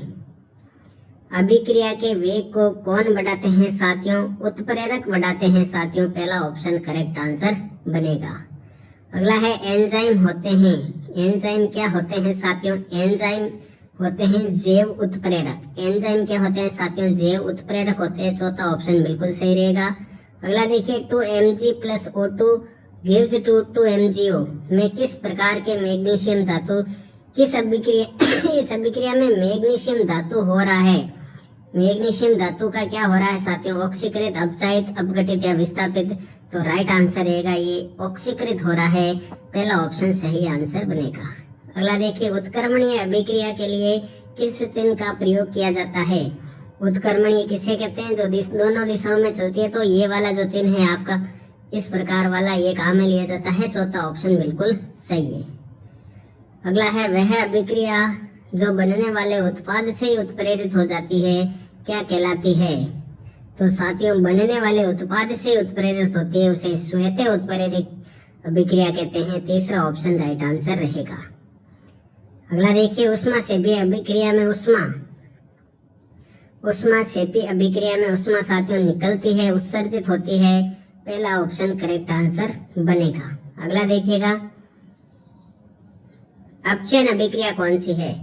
अभिक्रिया के वेग को कौन बढ़ाते हैं साथियों? उत्प्रेरक बढ़ाते हैं साथियों। पहला ऑप्शन करेक्ट आंसर बनेगा। अगला है एंजाइम होते हैं। एंजाइम क्या होते हैं साथियों? एंजाइम होते हैं जैव उत्प्रेरक। एंजाइम क्या होते हैं साथियों? जैव उत्प्रेरक होते हैं। चौथा ऑप्शन बिल्कुल सही रहेगा। अगला देखिए, 2Mg + O2 gives to 2MgO में किस प्रकार के मैग्नीशियम धातु किस अभिक्रिया इस अभिक्रिया में मैग्नीशियम धातु हो रहा है। मैग्नीशियम धातु का क्या हो रहा है साथियों? ऑक्सीकृत, अपचायित, अपघटित या विस्थापित। तो राइट आंसर रहेगा ये ऑक्सीकृत हो रहा है। पहला ऑप्शन सही आंसर बनेगा। अगला देखिए, उत्क्रमणीय अभिक्रिया के लिए किस चिन्ह का प्रयोग किया जाता है? उत्क्रमणीय किसे कहते हैं? जो दोनों दिशाओं में चलती है। तो ये वाला जो चिन्ह है आपका, इस प्रकार वाला, ये काम में लिया जाता है। चौथा ऑप्शन बिल्कुल सही है। अगला है, वह अभिक्रिया जो बनने वाले उत्पाद से ही उत्प्रेरित हो जाती है क्या कहलाती है? तो साथियों, बनने वाले उत्पाद से उत्प्रेरित होती है उसे स्वतः उत्प्रेरित अभिक्रिया कहते हैं। तीसरा ऑप्शन राइट आंसर रहेगा। अगला देखिए, ऊष्माक्षेपी अभिक्रिया में ऊष्माक्षेपी अभिक्रिया में ऊष्मा साथियों निकलती है, उत्सर्जित होती है। पहला ऑप्शन करेक्ट आंसर बनेगा। अगला देखिएगा, अपचयन अभिक्रिया कौन सी है?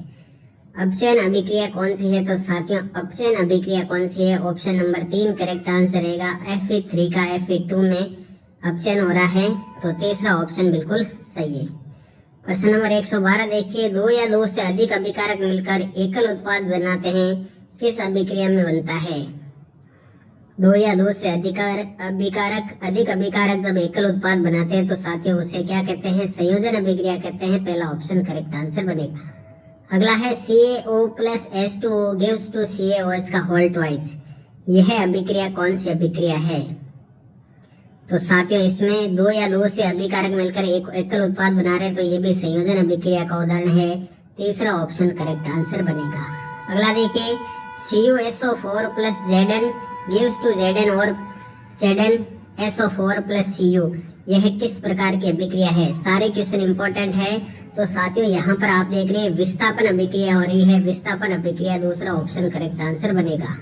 अपचयन अभिक्रिया कौन सी है? तो साथियों, अपचयन अभिक्रिया कौन सी है? ऑप्शन नंबर 3 करेक्ट आंसर रहेगा। Fe3 का Fe2 में अपचयन हो रहा है। तो तीसरा ऑप्शन बिल्कुल सही है। प्रश्न नंबर 112 देखिए, दो या दो से अधिक अभिकारक मिलकर एकल उत्पाद बनाते हैं, किस अभिक्रिया में बनता है? दो या दो से अधिक अभिकारक जब एकल उत्पाद बनाते हैं तो साथियों उसे क्या कहते हैं? संयोजन अभिक्रिया कहते हैं। पहला ऑप्शन करेक्ट आंसर बनेगा। अगला है, CaO + H2O gives to CaOH का होल ट्वाइस। यह अभिक्रिया कौन सी अभिक्रिया है? तो साथियों, इसमें दो या दो से अभिकारक मिलकर एक एकल उत्पाद बना रहे हैं, तो ये भी संयोजन अभिक्रिया का उदाहरण है। तीसरा ऑप्शन करेक्ट आंसर बनेगा। अगला देखिए, CuSO4 + Zn gives to Zn और ZnSO4 + Cu। यह किस प्रकार की अभिक्रिया है? सारे क्वेश्चन इंपॉर्टेंट है। तो साथियों, यहाँ पर आप देख रहे हैं विस्थापन अभिक्रिया हो रही है। विस्थापन अभिक्रिया दूसरा ऑप्शन करेक्ट आंसर बनेगा।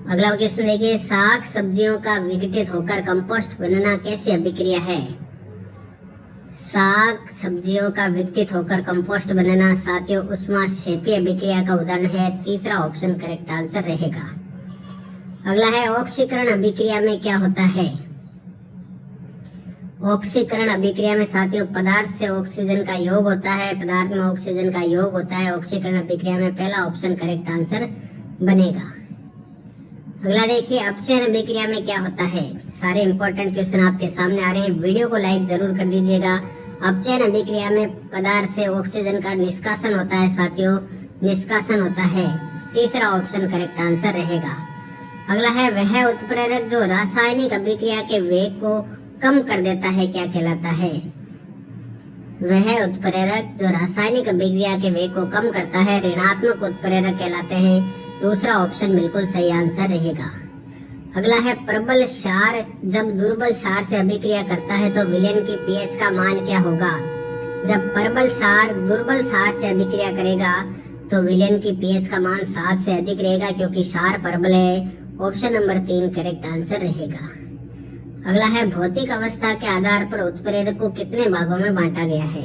अगला क्वेश्चन देखिए, साग सब्जियों का विघटित होकर कंपोस्ट बनना कैसी अभिक्रिया है? साग सब्जियों का विघटित होकर कंपोस्ट बनना साथियों ऊष्माक्षेपी अभिक्रिया का उदाहरण है। तीसरा ऑप्शन करेक्ट आंसर रहेगा। अगला है, ऑक्सीकरण अभिक्रिया में क्या होता है? ऑक्सीकरण अभिक्रिया में साथियों पदार्थ से ऑक्सीजन का योग होता है। पदार्थ में ऑक्सीजन का योग होता है ऑक्सीकरण अभिक्रिया में। पहला ऑप्शन करेक्ट आंसर बनेगा। अगला देखिए, अपचयन अभिक्रिया में क्या होता है? सारे इंपॉर्टेंट क्वेश्चन आपके सामने आ रहे हैं। वीडियो को लाइक जरूर कर दीजिएगा। अपचयन अभिक्रिया में पदार्थ से ऑक्सीजन का निष्कासन होता है साथियों, निष्कासन होता है। तीसरा ऑप्शन करेक्ट आंसर रहेगा। अगला है, वह उत्प्रेरक जो रासायनिक अभिक्रिया के वेग को कम कर देता है क्या कहलाता है? वह उत्प्रेरक जो रासायनिक अभिक्रिया के वेग को कम करता है ऋणात्मक उत्प्रेरक कहलाते हैं। दूसरा ऑप्शन बिल्कुल सही आंसर रहेगा। अगला है, प्रबल क्षार जब दुर्बल क्षार से अभिक्रिया करता है तो विलयन की पीएच का मान क्या होगा? जब प्रबल क्षार दुर्बल क्षार से अभिक्रिया करेगा तो विलयन की पीएच का मान 7 से अधिक रहेगा, क्योंकि क्षार प्रबल है। ऑप्शन नंबर 3 करेक्ट आंसर रहेगा। अगला है, भौतिक अवस्था के आधार पर उत्प्रेरक को कितने भागों में बांटा गया है?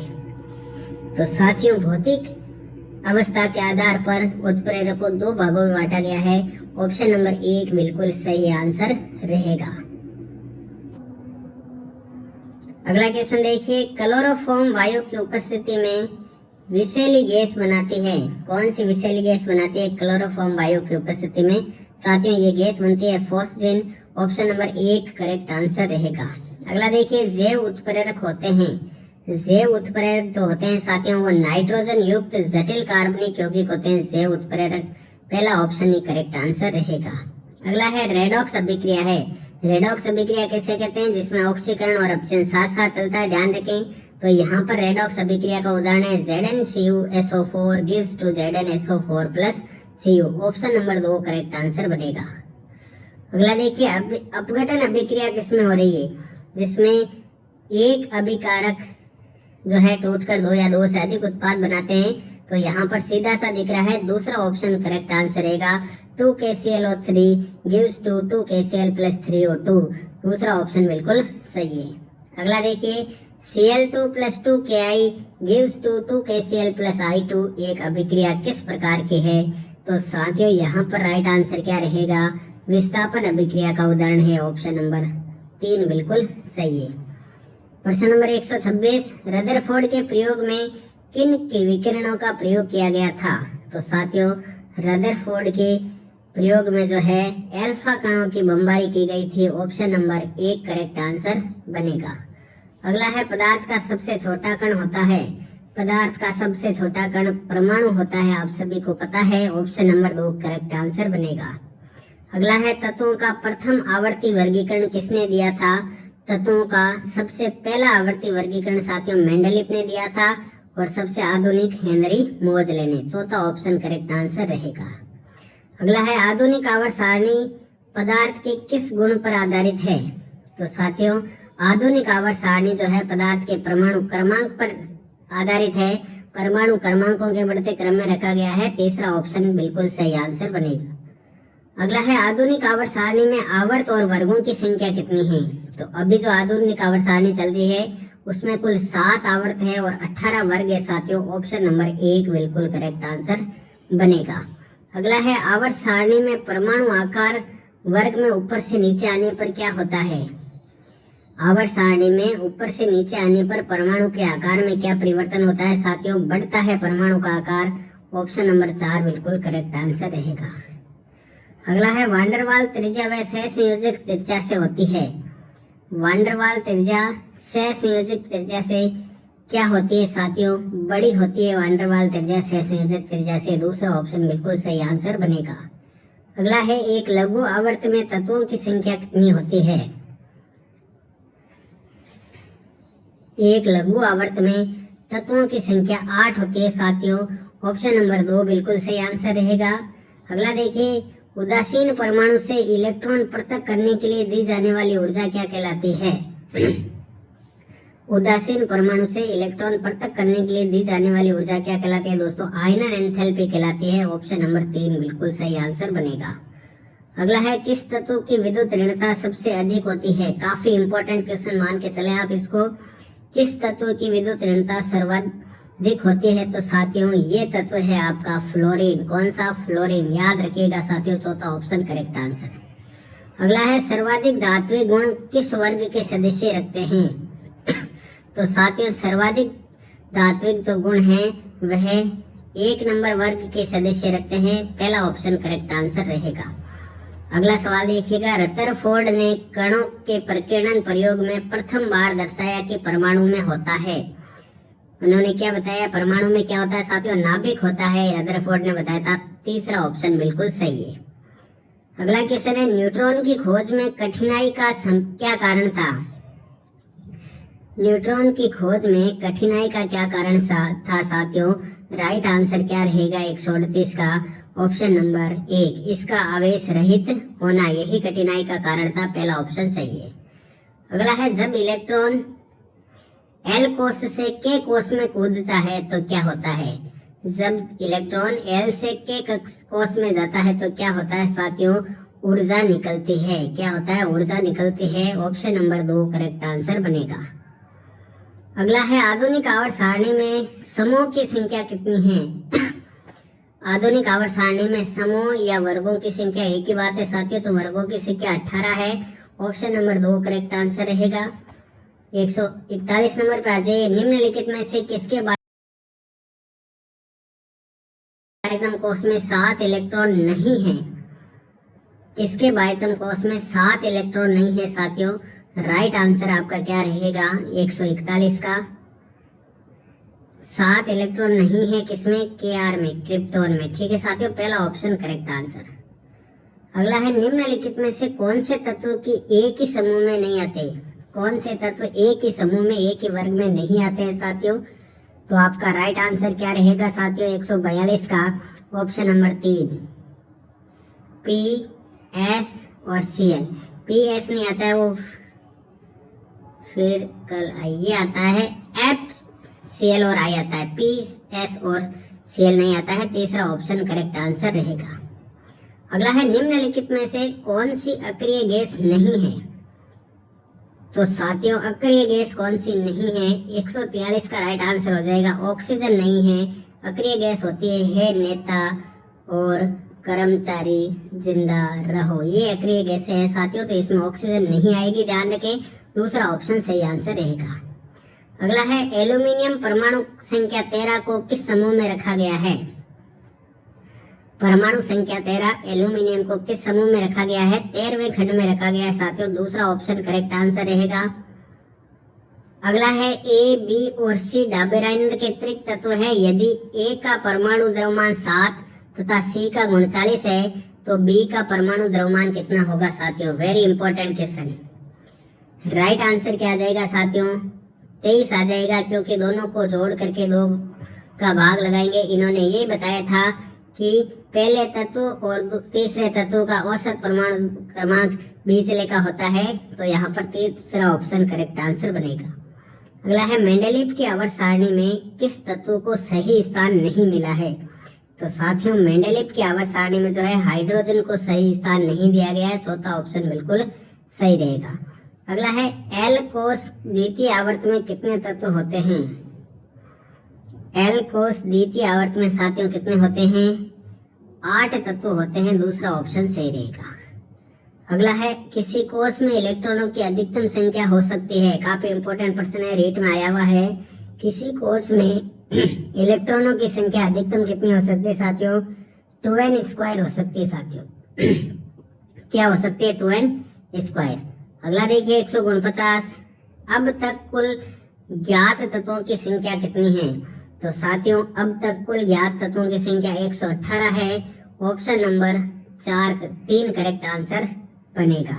तो साथियों, भौतिक अवस्था के आधार पर उत्प्रेरक को 2 भागों में बांटा गया है। ऑप्शन नंबर 1 बिल्कुल सही आंसर रहेगा। अगला क्वेश्चन देखिए, क्लोरोफॉर्म वायु की उपस्थिति में विषैली गैस बनाती है। कौन सी विषैली गैस बनाती है? क्लोरोफॉर्म वायु की उपस्थिति में साथियों ये गैस बनती है फॉस्फेन। ऑप्शन नंबर 1 करेक्ट आंसर रहेगा। अगला देखिए, जैव उत्प्रेरक होते हैं। जैव उत्प्रेरक जो होते हैं साथियों वो नाइट्रोजन युक्त जटिल कार्बनिक यौगिक होते हैं जैव उत्प्रेरक। पहला ऑप्शन ही करेक्ट आंसर रहेगा। अगला है रेडॉक्स अभिक्रिया है। रेडॉक्स अभिक्रिया कैसे कहते हैं? जिसमें ऑक्सीकरण और अपचयन साथ साथ चलता है, ध्यान रखें। तो यहाँ पर रेडॉक्स अभिक्रिया का उदाहरण है ZnCuSO4 gives to ZnSO4 plus Cu। Option number 2 correct answer बनेगा। अगला देखिए, अपघटन अभिक्रिया किसमें हो रही है? जिसमें एक अभिकारक जो है टूटकर 2 या 2 से अधिक उत्पाद बनाते हैं। तो यहाँ पर सीधा सा दिख रहा है, दूसरा ऑप्शन करेक्ट आंसर रहेगा। 2KClO3 gives to 2KCl plus 3O2। दूसरा ऑप्शन बिल्कुल सही है। अगला देखिए, Cl2 plus 2Ki gives to 2KCl plus I2 एक अभिक्रिया किस प्रकार की है? तो साथियों यहाँ पर राइट आंसर क्या रहेगा? विस्थापन अभिक्रिया का उदाहरण है। ऑप्शन नंबर 3 बिल्कुल सही है। प्रश्न नंबर 126, रदरफोर्ड के प्रयोग में किन के विकिरणों का प्रयोग किया गया था? तो साथियों रदरफोर्ड के प्रयोग में जो है अल्फा कणों की बमबारी की गई थी। ऑप्शन नंबर 1 करेक्ट आंसर बनेगा। अगला है, पदार्थ का सबसे छोटा कण होता है। पदार्थ का सबसे छोटा कण परमाणु होता है, आप सभी को पता है। ऑप्शन नंबर 2 करेक्ट आंसर बनेगा। अगला है, तत्वों का प्रथम आवर्ती वर्गीकरण किसने दिया था? तत्वों का सबसे पहला आवर्ती वर्गीकरण साथियों मेंडलीफ ने दिया था और सबसे आधुनिक हेनरी मोजले ने। चौथा ऑप्शन करेक्ट आंसर रहेगा। अगला है, आधुनिक आवर्त सारणी पदार्थ के किस गुण पर आधारित है? तो साथियों आधुनिक आवर्त सारणी जो है पदार्थ के परमाणु क्रमांक पर आधारित है। परमाणु क्रमांकों के बढ़ते क्रम में रखा गया है। तीसरा ऑप्शन बिल्कुल सही आंसर बनेगा। अगला है, आधुनिक आवर्त सारणी में आवर्त और वर्गों की संख्या कितनी है? तो अभी जो आधुनिक आवर्त सारणी चल रही है उसमें कुल 7 आवर्त है और 18 वर्ग है साथियों। ऑप्शन नंबर 1 बिल्कुल करेक्ट आंसर बनेगा। अगला है, आवर्त सारणी में परमाणु आकार वर्ग में ऊपर से नीचे आने पर क्या होता है? आवर्त सारणी में ऊपर से नीचे आने पर परमाणु के आकार में क्या परिवर्तन होता है साथियों? बढ़ता है परमाणु का आकार। ऑप्शन नंबर 4 बिल्कुल करेक्ट आंसर रहेगा। अगला है, वांडरवाल त्रिज्या व सहसंयोजक त्रिज्या से होती है। वांडरवाल त्रिज्या सहसंयोजक त्रिज्या से क्या होती है साथियों? बड़ी होती है वांडरवाल त्रिज्या सहसंयोजक त्रिज्या से। दूसरा ऑप्शन बिल्कुल सही आंसर बनेगा। अगला है, एक लघु आवर्त में तत्वों की संख्या कितनी होती है? एक लघु आवर्त में तत्वों की संख्या 8 होती है साथियों। ऑप्शन नंबर 2 बिल्कुल सही आंसर रहेगा। अगला देखिए, उदासीन परमाणु से इलेक्ट्रॉन पृथक करने के लिए दी जाने वाली ऊर्जा क्या कहलाती है? उदासीन परमाणु से इलेक्ट्रॉन पृथक करने के लिए दी जाने वाली ऊर्जा क्या कहलाती है दोस्तों? आयनन एंथैल्पी कहलाती है। ऑप्शन नंबर 3 बिल्कुल सही आंसर बनेगा। अगला है, किस तत्व की विद्युत ऋणता सबसे अधिक होती है? काफी इंपॉर्टेंट क्वेश्चन मान के चले आप इसको। किस तत्व की विद्युत ऋणता सर्वाधिक होती है? तो साथियों ये तत्व है आपका फ्लोरीन। कौन सा? फ्लोरीन। याद रखिएगा साथियों, चौथा ऑप्शन करेक्ट आंसर। अगला है, सर्वाधिक धात्विक गुण किस वर्ग के सदस्य रखते हैं? तो साथियों सर्वाधिक धात्विक जो गुण है वह 1 नंबर वर्ग के सदस्य रखते हैं। पहला ऑप्शन करेक्ट आंसर रहेगा। अगला सवाल देखिएगा, रदरफोर्ड ने कणों के प्रकीर्णन प्रयोग में प्रथम बार दर्शाया कि परमाणु में होता है। उन्होंने क्या बताया? परमाणु में क्या होता है साथियों? नाभिक होता है। रदरफोर्ड ने बताया था। तीसरा ऑप्शन बिल्कुल सही है। अगला क्वेश्चन है, न्यूट्रॉन की खोज में कठिनाई का क्या कारण था? न्यूट्रॉन की खोज में कठिनाई का क्या कारण था साथियों? राइट आंसर क्या रहेगा 138 का? ऑप्शन नंबर 1 इसका आवेश रहित होना, यही कठिनाई का कारण था। पहला ऑप्शन सही है। अगला है, जब इलेक्ट्रॉन एल कोश से के कोश में कूदता है तो क्या होता है? जब इलेक्ट्रॉन एल से के कोश में जाता है तो क्या होता है साथियों? ऊर्जा निकलती है। क्या होता है? ऊर्जा निकलती है। ऑप्शन नंबर 2 करेक्ट आंसर बनेगा। अगला है, आधुनिक आवर्त सारणी में समूह की संख्या कितनी है? आधुनिक आवर्त सारणी में समूह या वर्गों की संख्या एक ही बात है साथियों। तो वर्गों की संख्या 18 है। ऑप्शन नंबर 2 करेक्ट आंसर रहेगा। 141 नंबर पे आ जाइए, निम्नलिखित में से किसके बारे बाह्यतम कोष में 7 इलेक्ट्रॉन नहीं है? किसके बाह्यतम कोष में 7 इलेक्ट्रॉन नहीं है साथियों? राइट आंसर आपका क्या रहेगा? 141 का 7 इलेक्ट्रॉन नहीं है किसमें? Kr में, क्रिप्टोन में। ठीक है साथियों, पहला ऑप्शन करेक्ट आंसर। अगला है निम्नलिखित में से कौन से तत्व की एक ही समूह में नहीं आते? कौन से तत्व एक ही समूह में, एक ही वर्ग में नहीं आते हैं साथियों? तो आपका राइट आंसर क्या रहेगा साथियों? 142 का ऑप्शन नंबर 3, P, S और Cl। PS नहीं आता है, वो फिर कल ये आता है F, Cl और I आता है, P, S और Cl नहीं आता है। तीसरा ऑप्शन करेक्ट आंसर रहेगा। अगला है निम्नलिखित में से कौन सी अक्रिय गैस नहीं है? तो साथियों अक्रिय गैस कौन सी नहीं है? 143 का राइट आंसर हो जाएगा। ऑक्सीजन नहीं है। अक्रिय गैस होती है नेता और कर्मचारी जिंदा रहो, ये अक्रिय गैसें हैं साथियों, तो इसमें ऑक्सीजन नहीं आएगी, ध्यान रखें। दूसरा ऑप्शन सही आंसर रहेगा। अगला है एल्यूमिनियम परमाणु संख्या 13 को किस समूह में रखा गया है? परमाणु संख्या 13 एल्यूमिनियम को किस समूह में रखा गया है? 13वें खंड में रखा गया है साथियों। दूसरा ऑप्शन करेक्ट आंसर रहेगा। अगला है ए, बी और सी डाबेराइन के त्रिक तत्व है। यदि ए का परमाणु द्रव्यमान 7 तथा सी का 39 है तो बी का परमाणु द्रव्यमान कितना होगा साथियों? Very important question. Right answer क्या आ जाएगा साथियों? 23 आ जाएगा, क्योंकि दोनों को जोड़ करके 2 का भाग लगाएंगे। इन्होंने ये बताया था कि पहले तत्व और तीसरे तत्व का औसत परमाणु क्रमांक 20 का होता है, तो यहाँ पर तीसरा ऑप्शन करेक्ट आंसर बनेगा। अगला है मेंडेलीव की आवर्त सारणी में किस तत्व को सही स्थान नहीं मिला है? तो साथियों मेंडेलीव की आवर्त सारणी में जो है हाइड्रोजन को सही स्थान नहीं दिया गया है। चौथा ऑप्शन बिल्कुल सही रहेगा। अगला है एल कोष द्वितीय आवर्त में कितने तत्व होते हैं? एल कोष द्वितीय आवर्त में साथियों कितने होते हैं? 8 तत्व होते हैं। दूसरा ऑप्शन सही रहेगा। अगला है किसी कोष में इलेक्ट्रॉनों की अधिकतम संख्या हो सकती है? काफी इंपॉर्टेंट प्रश्न है, रेट में आया हुआ है। किसी कोष में इलेक्ट्रॉनों की संख्या अधिकतम कितनी हो सकती है साथियों? 2n स्क्वायर हो सकती है साथियों। क्या हो सकती है? 2n square. अगला देखिए 149। अब तक कुल ज्ञात तत्वों की संख्या कितनी है? तो साथियों अब तक कुल ज्ञात तत्वों की संख्या 118 है। ऑप्शन नंबर 3 करेक्ट आंसर बनेगा।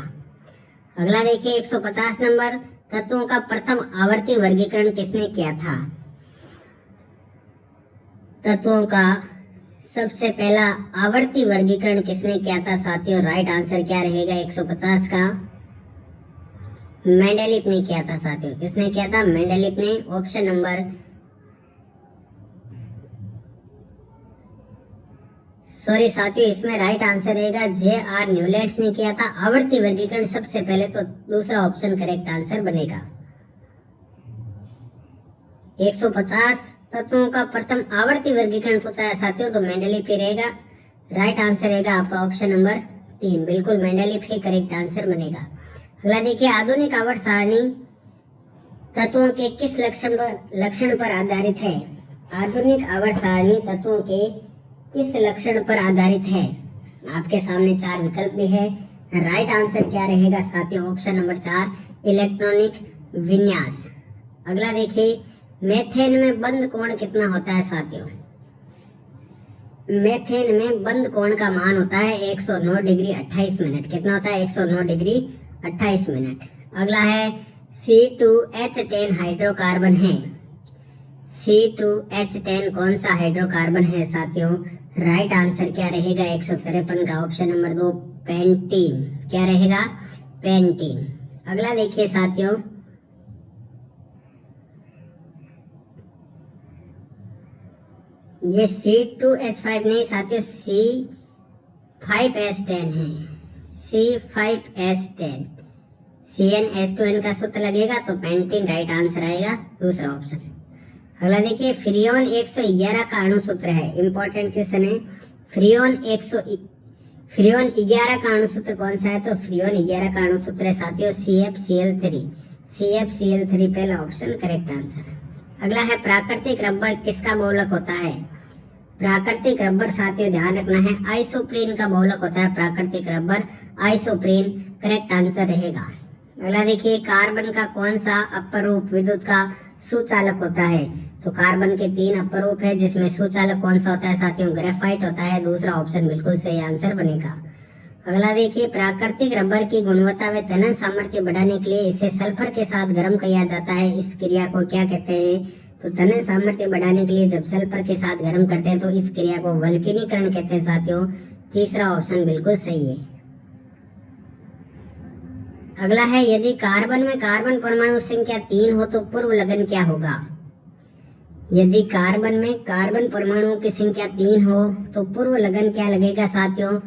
अगला देखिए 150 नंबर, तत्वों का प्रथम आवर्ती वर्गीकरण किसने किया था? तत्वों का सबसे पहला आवर्ती वर्गीकरण किसने किया था साथियों? राइट आंसर क्या रहेगा 150 का? मेंडेलीव ने किया था साथियों। किसने किया था? मेंडेलीव ने। ऑप्शन नंबर सॉरी साथियों, इसमें राइट आंसर रहेगा J.R. न्यूलैंड्स ने किया था आवर्ती वर्गीकरण सबसे पहले, तो दूसरा ऑप्शन करेक्ट आंसर बनेगा। 150 तत्वों का प्रथम आवर्ती वर्गीकरण पूछा है साथियों, तो मेंडेलीव ही रहेगा। राइट आंसर रहेगा आपका ऑप्शन नंबर 3, बिल्कुल मेंडेलीव ही करेक्ट आंसर बनेगा। अगला देखिए आधुनिक आवर्त सारणी तत्वों के किस लक्षण पर आधारित है? आधुनिक आवर्त सारणी तत्वों के किस लक्षण पर आधारित है? आपके सामने 4 विकल्प भी है। राइट आंसर क्या रहेगा साथियों? ऑप्शन नंबर 4 इलेक्ट्रॉनिक विन्यास। अगला देखिए मेथेन में बंद कोण कितना होता है साथियों? मेथेन में बंद कोण का मान होता है 109 डिग्री 28 मिनट। कितना होता है? 109 डिग्री 28 मिनट। अगला है C2H10 हाइड्रोकार्बन है। C2H10 कौन सा हाइड्रोकार्बन है साथियों? राइट आंसर क्या रहेगा 153 का? Option number 2 pentene. क्या रहेगा? पेंटीन। अगला देखिए साथियों ये C2H5 नहीं साथियों, C5H10 है। C5H10 CnH2n का सूत्र लगेगा तो पेंटीन राइट आंसर आएगा, दूसरा ऑप्शन। अगला देखिए फ्रियोन 111 का अणु सूत्र है। इंपॉर्टेंट क्वेश्चन है। फ्रियोन 11 का अणु सूत्र कौन सा है? तो फ्रियोन 11 का अणु सूत्र है साथियों CFCl3। CFCl3 पहला ऑप्शन करेक्ट आंसर। अगला है प्राकृतिक रबर किसका बहुलक होता है? प्राकृतिक रबर साथियों ध्यान रखना है आइसोप्रीन का बहुलक होता है प्राकृतिक रबर आइसोप्रीन, करेक्ट आंसर रहेगा। अगला देखिए कार्बन का कौन सा अपर रूप विद्युत का सुचालक होता है? तो कार्बन के 3 अपर रूप है जिसमें सुचालक कौन सा होता है साथियों? ग्रेफाइट होता है, दूसरा ऑप्शन बिल्कुल सही आंसर बनेगा। अगला देखिए प्राकृतिक रबर की गुणवत्ता व तनन सामर्थ्य बढ़ाने के लिए इसे सल्फर के साथ गर्म किया जाता है, इस क्रिया को क्या कहते हैं? तो तनन सामर्थ्य बढ़ाने के लिए जब सल्फर के साथ गर्म करते हैं तो इस क्रिया को वल्कनीकरण कहते हैं साथियों, तीसरा ऑप्शन बिल्कुल सही है। अगला है यदि कार्बन में कार्बन परमाणु संख्या 3 हो तो पूर्व लगन क्या होगा? यदि कार्बन में कार्बन परमाणुओं की संख्या 3 हो तो पूर्व लगन क्या लगेगा साथियों?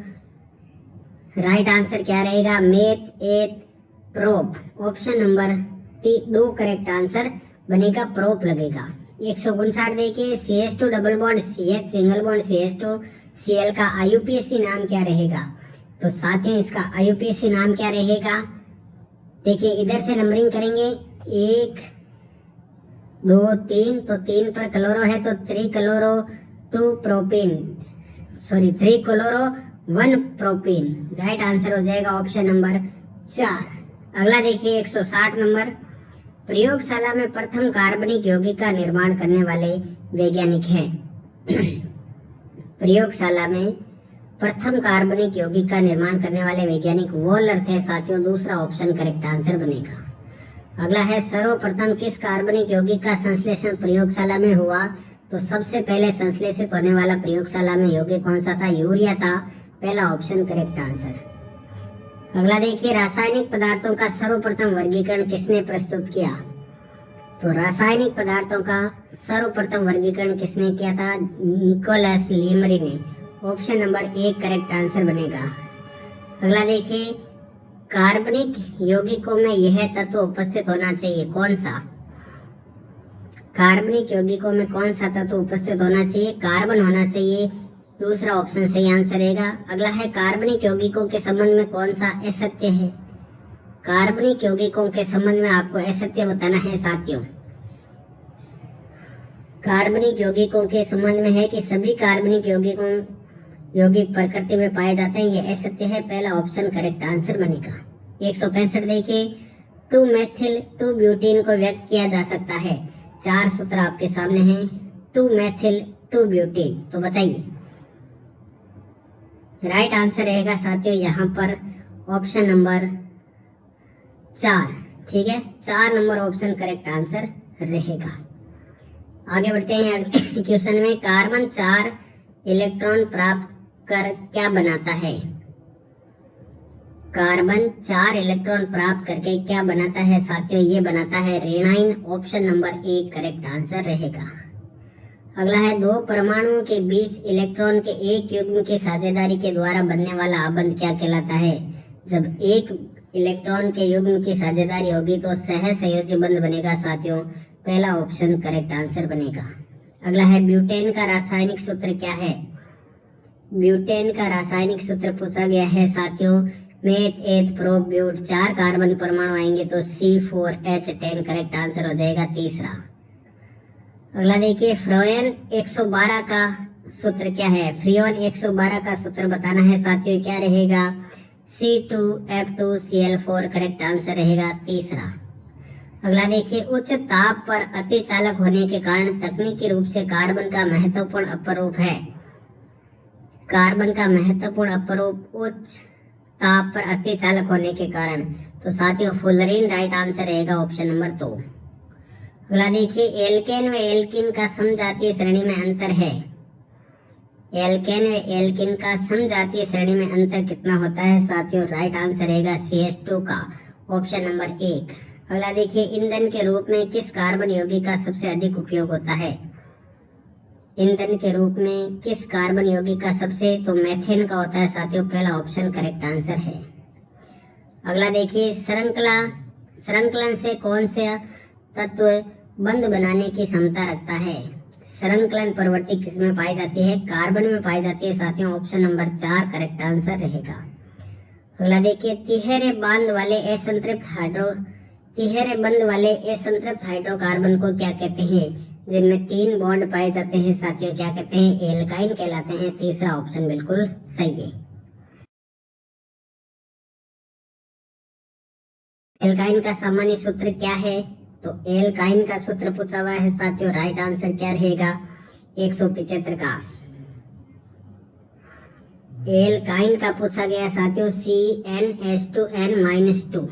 राइट आंसर क्या रहेगा? Meth eth prop, option number 2 correct answer बनेगा, प्रोप लगेगा। 159 देखिए CH2 double bond CH single bond CH2 Cl का IUPAC नाम क्या रहेगा? तो साथियों इसका IUPAC नाम क्या रहेगा? देखिए इधर से नंबरिंग करेंगे 1 2 3, तो 3 पर क्लोरो है तो 3 chloro 2 propene, sorry 3 chloro 1 propene, right answer हो जाएगा ऑप्शन नंबर 4। अगला देखिए 160 नंबर, प्रयोगशाला में प्रथम कार्बनिक यौगिक का निर्माण करने वाले वैज्ञानिक हैं। प्रयोगशाला में प्रथम कार्बनिक यौगिक का निर्माण करने वाले वैज्ञानिक वोलर थे साथियों, दूसरा ऑप्शन करेक्ट आंसर बनेगा। अगला है सर्वप्रथम किस कार्बनिक यौगिक का संश्लेषण प्रयोगशाला में हुआ? तो सबसे पहले संश्लेषित होने वाला प्रयोगशाला में यौगिक कौन सा था? यूरिया था, पहला ऑप्शन करेक्ट आंसर। अगला देखिए रासायनिक पदार्थों का सर्वप्रथम वर्गीकरण किसने प्रस्तुत किया? तो रासायनिक पदार्थों का सर्वप्रथम वर्गीकरण किसने किया था? निकोलस लीमरी ने, ऑप्शन नंबर 1 करेक्ट आंसर बनेगा। अगला देखिए कार्बनिक यौगिकों में यह तत्व उपस्थित होना चाहिए, कौन सा? कार्बनिक यौगिकों में कौन सा तत्व उपस्थित होना चाहिए? कार्बन होना चाहिए, दूसरा ऑप्शन सही आंसर रहेगा। अगला है कार्बनिक यौगिकों के संबंध में कौन सा असत्य है? कार्बनिक यौगिकों के संबंध में आपको असत्य बताना है साथियों। कार्बनिक यौगिकों के संबंध में है कि सभी कार्बनिक यौगिक प्रकृति में पाए जाते हैं, ये असत्य है, पहला ऑप्शन करेक्ट आंसर बनेगा। 165 देखिए 2 मेथिल 2 ब्यूटीन को व्यक्त किया जा सकता है, 4 सूत्र आपके सामने हैं। 2 मेथिल 2 ब्यूटीन, तो बताइए राइट आंसर रहेगा साथियों यहाँ पर ऑप्शन नंबर 4, ठीक है, 4 नंबर ऑप्शन करेक्ट आंसर रहेगा। आगे बढ़ते हैं क्वेश्चन में, कार्बन 4 इलेक्ट्रॉन प्राप्त कर क्या बनाता है? कार्बन 4 इलेक्ट्रॉन प्राप्त करके क्या बनाता है साथियों? ये बनाता है ऋणायन, ऑप्शन नंबर 1 करेक्ट आंसर रहेगा। अगला है 2 परमाणुओं के बीच इलेक्ट्रॉन के एक युग्म की साझेदारी के द्वारा बनने वाला आबंध क्या कहलाता है? जब एक इलेक्ट्रॉन के युग्म की साझेदारी होगी तो सहसंयोजी बंध बनेगा साथियों, पहला ऑप्शन करेक्ट आंसर बनेगा। अगला है ब्यूटेन का रासायनिक सूत्र क्या है? ब्यूटेन का रासायनिक सूत्र पूछा गया है साथियों, मेथ एथ प्रोप ब्यूट, 4 कार्बन परमाणु आएंगे तो C4H10 करेक्ट आंसर हो जाएगा, तीसरा। अगला देखिए फ्रोयन 112 का सूत्र क्या है? फ्रियोन 112 का सूत्र बताना है साथियों, क्या रहेगा? C2F2Cl4 करेक्ट आंसर रहेगा, तीसरा। अगला देखिए उच्च ताप पर अतिचालक होने के कारण तकनीकी रूप से कार्बन का महत्वपूर्ण अपरूप है। कार्बन का महत्वपूर्ण अपरूप उच्च ताप पर अतिचालक होने के कारण, तो साथियों फुलरीन राइट आंसर रहेगा, ऑप्शन नंबर 2। अगला देखिए एल्केन व एल्किन का समजातीय श्रेणी में अंतर है। एल्केन व एल्किन का समजातीय श्रेणी में अंतर कितना होता है साथियों? राइट आंसर रहेगा CH2 का, ऑप्शन नंबर 1। अगला देखिए ईंधन के रूप में किस कार्बन यौगिक का सबसे अधिक उपयोग होता है? ईंधन के रूप में किस कार्बन यौगिक का सबसे, तो मेथेन का होता है साथियों, पहला ऑप्शन करेक्ट आंसर है। अगला देखिए संकलन से कौन से तत्व बंध बनाने की क्षमता रखता है? संकलन प्रवृत्ति किसमें पाई जाती है? कार्बन में पाई जाती है साथियों, ऑप्शन नंबर 4 करेक्ट आंसर रहेगा। अगला देखिए तिहरे बंध वाले असंतृप्त हाइड्रोकार्बन को क्या कहते हैं? जिनमें 3 बॉन्ड पाए जाते हैं साथियों क्या कहते हैं, एल्काइन कहलाते हैं। तीसरा ऑप्शन बिल्कुल सही है। एल्काइन का सामान्य सूत्र क्या है, तो एल्काइन का सूत्र पूछा हुआ है साथियों। राइट आंसर क्या रहेगा, 175 का। एल्काइन का पूछा गया साथियों CnH2n-2।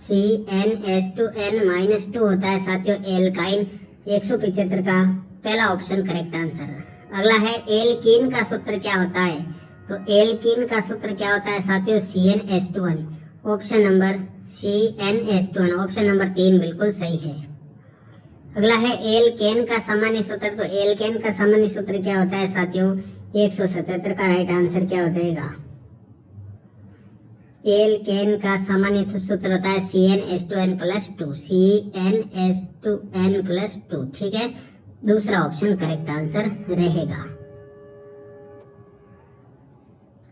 CnH2n-2 होता है साथियों एल्काइन, 175 का पहला ऑप्शन करेक्ट आंसर। अगला है एल्कीन का सूत्र क्या होता है, तो एल्कीन का सूत्र क्या होता है साथियों, CnH2n। Option number CnH2n, option number 3 बिल्कुल सही है। अगला है एल्केन का सामान्य सूत्र, तो एल्केन का सामान्य सूत्र क्या होता है साथियों, 177 का राइट आंसर क्या हो जाएगा। एल्केन का सामान्य सूत्र होता है CnH2n+2, CnH2n+2, ठीक है, दूसरा ऑप्शन करेक्ट आंसर रहेगा।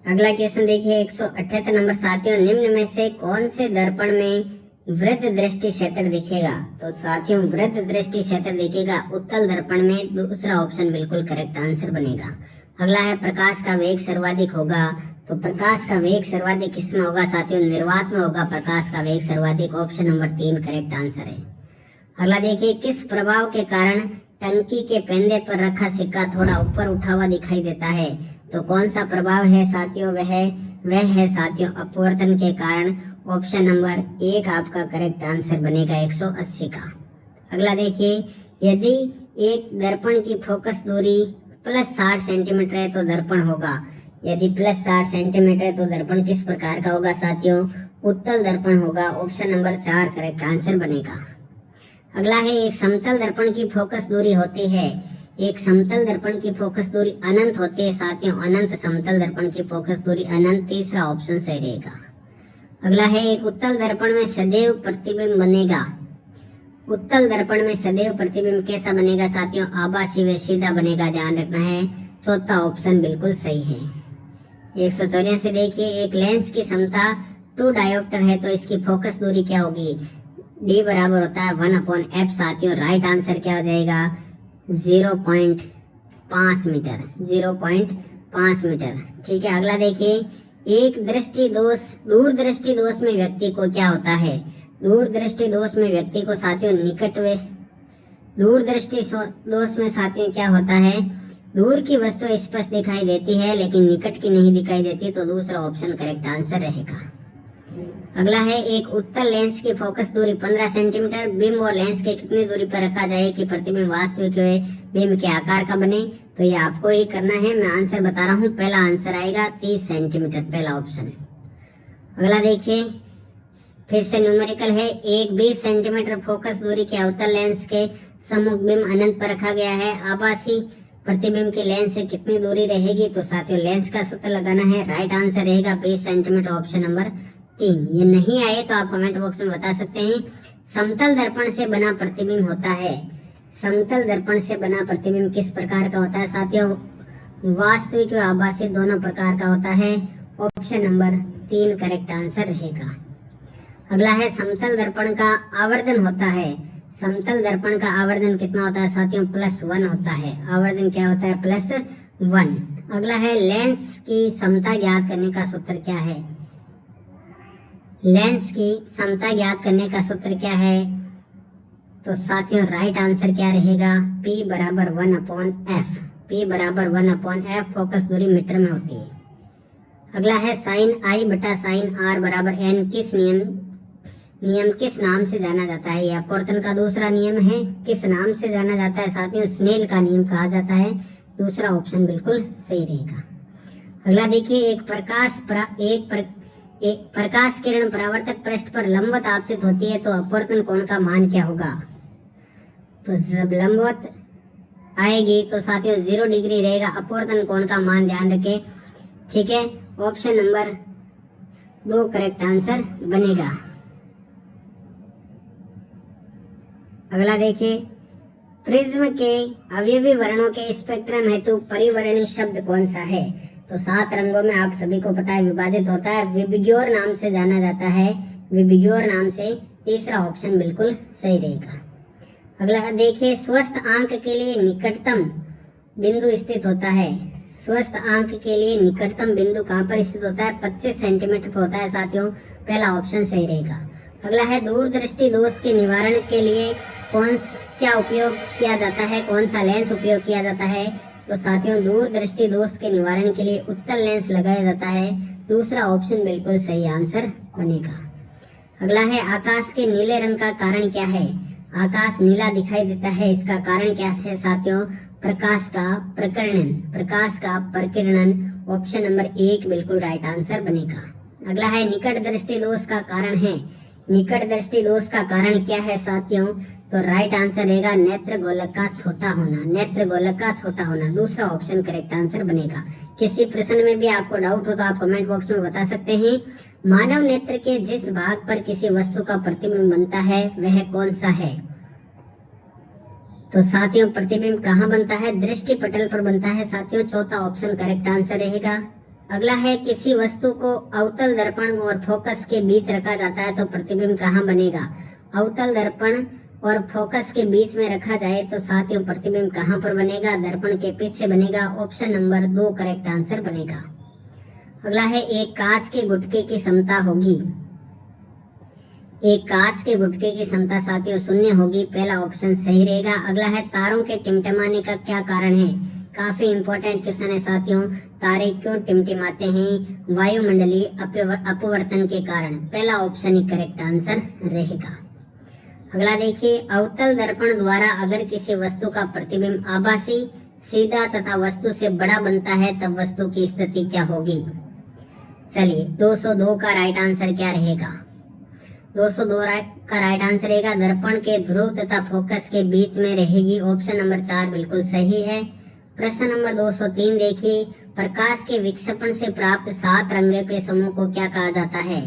अगला क्वेश्चन देखिए 178 नंबर साथियों, निम्न में से कौन से दर्पण में वृत्त दृष्टि क्षेत्र दिखेगा, तो साथियों वृत्त दृष्टि क्षेत्र दिखेगा उत्तल दर्पण में, दूसरा ऑप्शन बिल्कुल करेक्ट आंसर बनेगा। अगला है प्रकाश का वेग सर्वाधिक होगा, तो प्रकाश का वेग सर्वाधिक किसमें होगा साथियों, निर्वात में होगा प्रकाश का वेग सर्वाधिक, ऑप्शन नंबर 3 करेक्ट आंसर है। अगला देखिए किस प्रभाव के कारण टंकी के पेंदे पर रखा सिक्का थोड़ा ऊपर उठा हुआ दिखाई देता है, तो कौन सा प्रभाव है साथियों, वह है साथियों अपवर्तन के कारण, ऑप्शन नंबर 1 आपका करेक्ट आंसर बनेगा 180 का। अगला देखिए यदि एक दर्पण की फोकस दूरी +60 सेंटीमीटर है तो दर्पण होगा, यदि +60 सेंटीमीटर है तो दर्पण किस प्रकार का होगा साथियों, उत्तल दर्पण होगा, ऑप्शन नंबर 4 करेक्ट आंसर बनेगा। अगला है एक समतल दर्पण की फोकस दूरी होती है, एक समतल दर्पण की फोकस दूरी अनंत होती है साथियों, अनंत समतल दर्पण की फोकस दूरी अनंत, तीसरा ऑप्शन सही रहेगा। अगला है एक उत्तल दर्पण में सदैव प्रतिबिंब बनेगा, उत्तल दर्पण में सदैव प्रतिबिंब कैसा बनेगा साथियों, आभासी व सीधा बनेगा, ध्यान रखना है, चौथा ऑप्शन बिल्कुल सही है। 184 देखिए एक लेंस की क्षमता 2 डायोप्टर है तो इसकी फोकस दूरी क्या होगी, D बराबर होता है 1/f साथियों, राइट आंसर क्या हो जाएगा 0.5 मीटर, 0.5 मीटर, ठीक है। अगला देखिए एक दृष्टि दोष, दूर दृष्टि दोष में व्यक्ति को क्या होता है, दूर दृष्टि दोष में व्यक्ति को साथियों निकट व दूर दृष्टि दोष में साथियों क्या होता है, दूर की वस्तु स्पष्ट दिखाई देती है लेकिन निकट की नहीं दिखाई देती, तो दूसरा ऑप्शन करेक्ट आंसर रहेगा। अगला है एक उत्तल लेंस की फोकस दूरी 15 सेंटीमीटर, बिंब और लेंस के कितनी दूरी पर रखा जाए कि प्रतिबिंब वास्तविक बिंब के आकार का बने, तो ये आपको ही करना है, मैं आंसर बता रहा हूँ, पहला आंसर आएगा 30 सेंटीमीटर, पहला ऑप्शन। अगला देखिए फिर से न्यूमेरिकल है, एक 20 सेंटीमीटर फोकस दूरी के अवतल लेंस के सम्मुख बिंब अनंत पर रखा गया है, आभासी प्रतिबिंब के लेंस से कितनी दूरी रहेगी, तो साथियों लेंस का सूत्र लगाना है, राइट आंसर रहेगा 20 सेंटीमीटर, ऑप्शन नंबर 3। ये नहीं आए तो आप कमेंट बॉक्स में बता सकते हैं। समतल दर्पण से बना प्रतिबिंब होता है, समतल दर्पण से बना प्रतिबिंब किस प्रकार का होता है साथियों, वास्तविक व आभासी दोनों प्रकार का होता है, ऑप्शन नंबर 3 करेक्ट आंसर रहेगा। अगला है समतल दर्पण का आवर्धन होता है, समतल दर्पण का आवर्धन कितना होता है साथियों, +1 होता है, आवर्धन क्या होता है +1। अगला है लेंस की समता ज्ञात करने का सूत्र क्या है, लेंस की समता ज्ञात करने का सूत्र क्या है, तो साथियों राइट आंसर क्या रहेगा, P बराबर 1/f, P बराबर 1/f, फोकस दूरी मीटर में होती है। अगला है साइन I बटा साइन R बराबर N किस नियम किस नाम से जाना जाता है, यह अपवर्तन का दूसरा नियम है, किस नाम से जाना जाता है साथियों, स्नेल का नियम कहा जाता है, दूसरा ऑप्शन बिल्कुल सही रहेगा। अगला देखिए एक प्रकाश किरण परावर्तक पृष्ठ पर लंबवत आपतित होती है तो अपवर्तन कोण का मान क्या होगा, तो जब लंबवत आएगी तो साथियों 0 डिग्री रहेगा, अपवर्तन कोण का मान ध्यान रखें, ठीक है, ऑप्शन नंबर 2 करेक्ट आंसर बनेगा। अगला देखिए प्रिज्म के अवयवी वर्णों के स्पेक्ट्रम हेतु परिवर्णी शब्द कौन सा है, तो 7 रंगों में आप सभी को पता है विभाजित होता है, विबिग्योर नाम से जाना जाता है, विबिग्योर नाम से, तीसरा ऑप्शन बिल्कुल सही रहेगा। अगला देखिए, स्वस्थ आंख के लिए निकटतम बिंदु स्थित होता है। स्वस्थ आंख के लिए निकटतम बिंदु कहाँ पर स्थित होता है? 25 सेंटीमीटर पर होता है साथियों। पहला ऑप्शन सही रहेगा। अगला है, दूरदृष्टि दोष के निवारण के लिए क्या उपयोग किया जाता है? कौन सा लेंस उपयोग किया जाता है? तो साथियों, दूरदृष्टि दोष के निवारण के लिए उत्तल लेंस लगाया जाता है। दूसरा ऑप्शन बिल्कुल सही आंसर बनेगा। अगला है, आकाश के नीले रंग का कारण क्या है? आकाश नीला दिखाई देता है, इसका कारण क्या है साथियों? प्रकाश का प्रकीर्णन। प्रकाश का प्रकीर्णन ऑप्शन नंबर 1 बिल्कुल राइट आंसर बनेगा। अगला है, निकट दृष्टि दोष का कारण है। निकट दृष्टि दोष का कारण क्या है साथियों? तो राइट आंसर रहेगा नेत्र गोलक का छोटा होना। नेत्र गोलक का छोटा होना दूसरा ऑप्शन करेक्ट आंसर बनेगा। किसी प्रश्न में भी आपको डाउट हो तो आप कमेंट बॉक्स में बता सकते हैं। मानव नेत्र के जिस भाग पर किसी वस्तु का प्रतिबिंब बनता है वह कौन सा है? तो साथियों, प्रतिबिंब कहाँ बनता है? दृष्टि पटल पर बनता है साथियों। चौथा ऑप्शन करेक्ट आंसर रहेगा। अगला है, किसी वस्तु को अवतल दर्पण और फोकस के बीच रखा जाता है तो प्रतिबिंब कहाँ बनेगा? अवतल दर्पण और फोकस के बीच में रखा जाए तो साथियों प्रतिबिंब कहाँ पर बनेगा? दर्पण के पीछे बनेगा। ऑप्शन नंबर 2 करेक्ट आंसर बनेगा। अगला है, एक कांच के गुटके की क्षमता होगी। एक कांच के गुटके की क्षमता साथियों 0 होगी। पहला ऑप्शन सही रहेगा। अगला है, तारों के टिमटिमाने का क्या कारण है? काफी इंपॉर्टेंट क्वेश्चन है साथियों। तारे क्यों टिमटिमाते हैं? वायुमंडलीय अपवर्तन के कारण। पहला ऑप्शन ही करेक्ट आंसर रहेगा। अगला देखिए, अवतल दर्पण द्वारा अगर किसी वस्तु का प्रतिबिंब आभासी, सीधा तथा वस्तु से बड़ा बनता है तब वस्तु की स्थिति क्या होगी? चलिए, 202 का राइट आंसर क्या रहेगा? 202 का राइट आंसर रहेगा दर्पण के ध्रुव तथा फोकस के बीच में रहेगी। ऑप्शन नंबर 4 बिल्कुल सही है। प्रश्न नंबर 203 देखिए, प्रकाश के विक्षेपण से प्राप्त 7 रंगों के समूह को क्या कहा जाता है?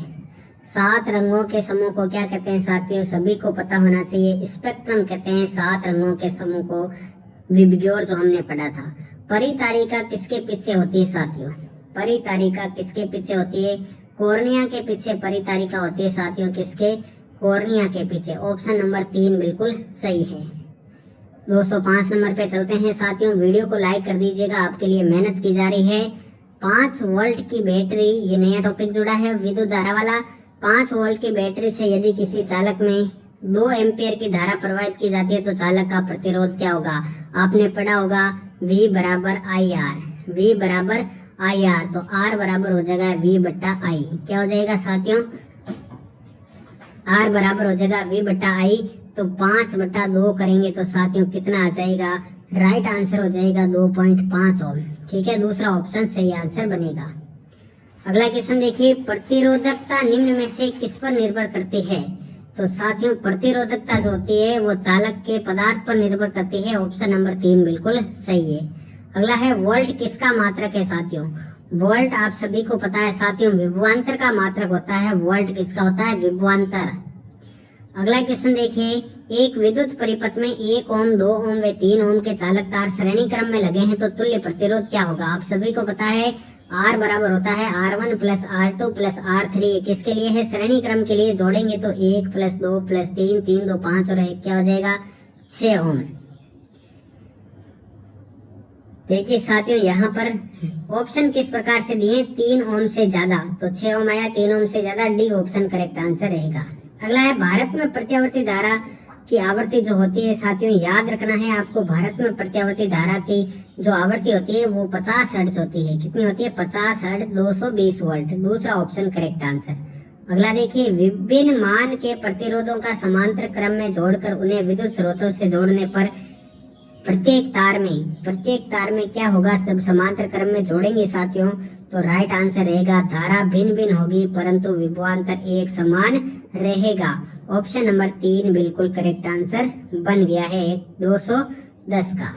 7 रंगों के समूह को क्या कहते हैं साथियों? सभी को पता होना चाहिए। स्पेक्ट्रम कहते हैं 7 रंगों के समूह को। विबग्योर जो हमने पढ़ा था। परितारिका किसके पीछे होती है साथियों? परितारिका किसके पीछे होती है? कॉर्निया के पीछे परितारिका होती है साथियों। किसके? कॉर्निया के पीछे। ऑप्शन नंबर 3 बिल्कुल सही है। 205 नंबर पे चलते हैं साथियों। वीडियो को लाइक कर दीजिएगा, आपके लिए मेहनत की जा रही है। 5 वोल्ट की बैटरी, ये नया टॉपिक जुड़ा है विद्युत धारा वाला। 5 वोल्ट की बैटरी से यदि किसी चालक में 2 एम्पियर की धारा प्रवाहित की जाती है तो चालक का प्रतिरोध क्या होगा? आपने पढ़ा होगा V बराबर IR। V बराबर IR, तो R बराबर हो जाएगा V बट्टा I। क्या हो जाएगा साथियों? R बराबर हो जाएगा V बट्टा I। तो 5/2 करेंगे तो साथियों कितना आ जाएगा? राइट आंसर हो जाएगा 2.5 ओम। ठीक है, दूसरा ऑप्शन सही आंसर बनेगा। अगला क्वेश्चन देखिए, प्रतिरोधकता निम्न में से किस पर निर्भर करती है? तो साथियों, प्रतिरोधकता जो होती है वो चालक के पदार्थ पर निर्भर करती है। ऑप्शन नंबर 3 बिल्कुल सही है। अगला है, वोल्ट किसका मात्रक है साथियों? वोल्ट आप सभी को पता है साथियों, विभवांतर का मात्रक होता है। वोल्ट किसका होता है? विभवांतर। अगला क्वेश्चन देखिए, एक विद्युत परिपथ में 1 ओम, 2 ओम व 3 ओम के चालक तार श्रेणी क्रम में लगे हैं तो तुल्य प्रतिरोध क्या होगा? आप सभी को पता है R बराबर होता है R1 plus R2 plus R3। किसके लिए है? श्रेणी क्रम के लिए। जोड़ेंगे तो 1 प्लस 2 प्लस 3, 3 2 5 और 1 क्या हो जाएगा? 6 ओम। देखिए साथियों, यहाँ पर ऑप्शन किस प्रकार से दिए? 3 ओम से ज्यादा, तो 6 ओम आया। 3 ओम से ज्यादा, डी ऑप्शन करेक्ट आंसर रहेगा। अगला है, भारत में प्रत्यावर्ती धारा की आवृत्ति जो होती है साथियों, याद रखना है आपको। भारत में प्रत्यावर्ती धारा की जो आवृत्ति होती है वो 50 हर्ट्ज होती है। कितनी होती है? 50 हर्ट्ज, 220 वोल्ट। दूसरा ऑप्शन करेक्ट आंसर। अगला देखिए, विभिन्न मान के प्रतिरोधों का समांतर क्रम में जोड़कर उन्हें विद्युत स्रोतों से जोड़ने पर प्रत्येक तार में क्या होगा? सब समांतर क्रम में जोड़ेंगे साथियों तो राइट आंसर रहेगा धारा भिन्न भिन्न होगी परंतु विभवांतर एक समान रहेगा। ऑप्शन नंबर 3 बिल्कुल करेक्ट आंसर बन गया है 210 का।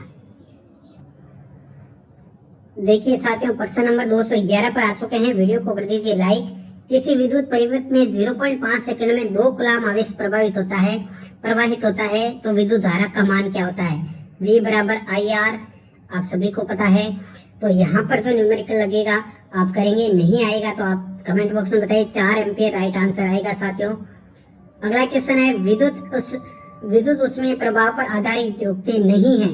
देखिए साथियों, प्रश्न नंबर 211 पर आ चुके हैं। वीडियो को कर दीजिए लाइक। किसी विद्युत परिपथ में 0.5 सेकंड में 2 कूलाम आवेश प्रवाहित होता है तो विद्युत धारा का मान क्या होता है? V बराबर IR, आप सभी को पता है। तो यहाँ पर जो न्यूमेरिकल लगेगा आप करेंगे, नहीं आएगा तो आप कमेंट बॉक्स में बताइए। 4 एम्पियर राइट आंसर आएगा साथियों। अगला क्वेश्चन है, विद्युत ऊष्मीय प्रभाव पर आधारित युक्ति नहीं है।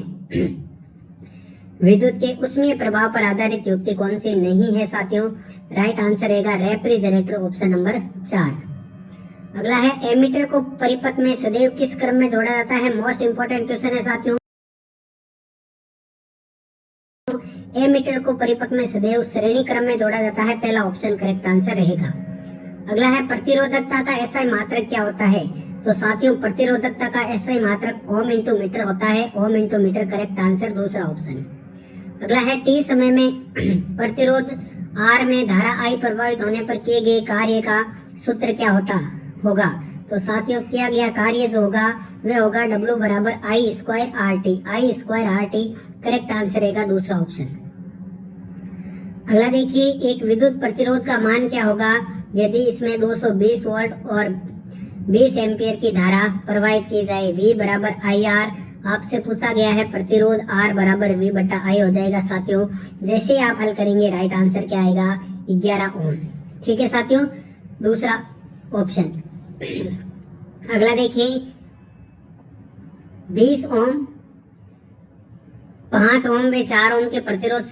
विद्युत के ऊष्मीय प्रभाव पर आधारित युक्ति कौन सी नहीं है साथियों? राइट आंसर रहेगा रेफ्रिजरेटर, ऑप्शन नंबर 4। अगला है एमीटर को परिपथ में सदैव किस क्रम में जोड़ा जाता है? मोस्ट इंपोर्टेंट क्वेश्चन है साथियों। एमीटर को परिपथ में सदैव श्रेणी क्रम में जोड़ा जाता है, पहला ऑप्शन करेक्ट आंसर रहेगा। अगला है प्रतिरोधकता का एसआई मात्रक क्या होता है? तो साथियों प्रतिरोधकता का एसआई मात्रक ओम इंटू मीटर होता है, ohm into metre correct answer, दूसरा ऑप्शन। अगला है टी समय में प्रतिरोध आर में धारा आई प्रभावित होने पर किए गए कार्य का सूत्र क्या होगा? तो साथियों किया गया कार्य जो होगा वह होगा W बराबर I square R T, I square R T correct answer रहेगा, दूसरा ऑप्शन। अगला देखिए एक विद्युत प्रतिरोध का मान क्या होगा यदि इसमें 220 वोल्ट और 20 एम्पियर की धारा प्रवाहित की जाए? V बराबर आई आर, आपसे पूछा गया है प्रतिरोध R बराबर V बटा I हो जाएगा साथियों। जैसे आप हल करेंगे राइट आंसर क्या आएगा? 11 ओम। ठीक है साथियों, दूसरा ऑप्शन। अगला देखिए 20 ओम, 5 ओम व 4 ओम के प्रतिरोध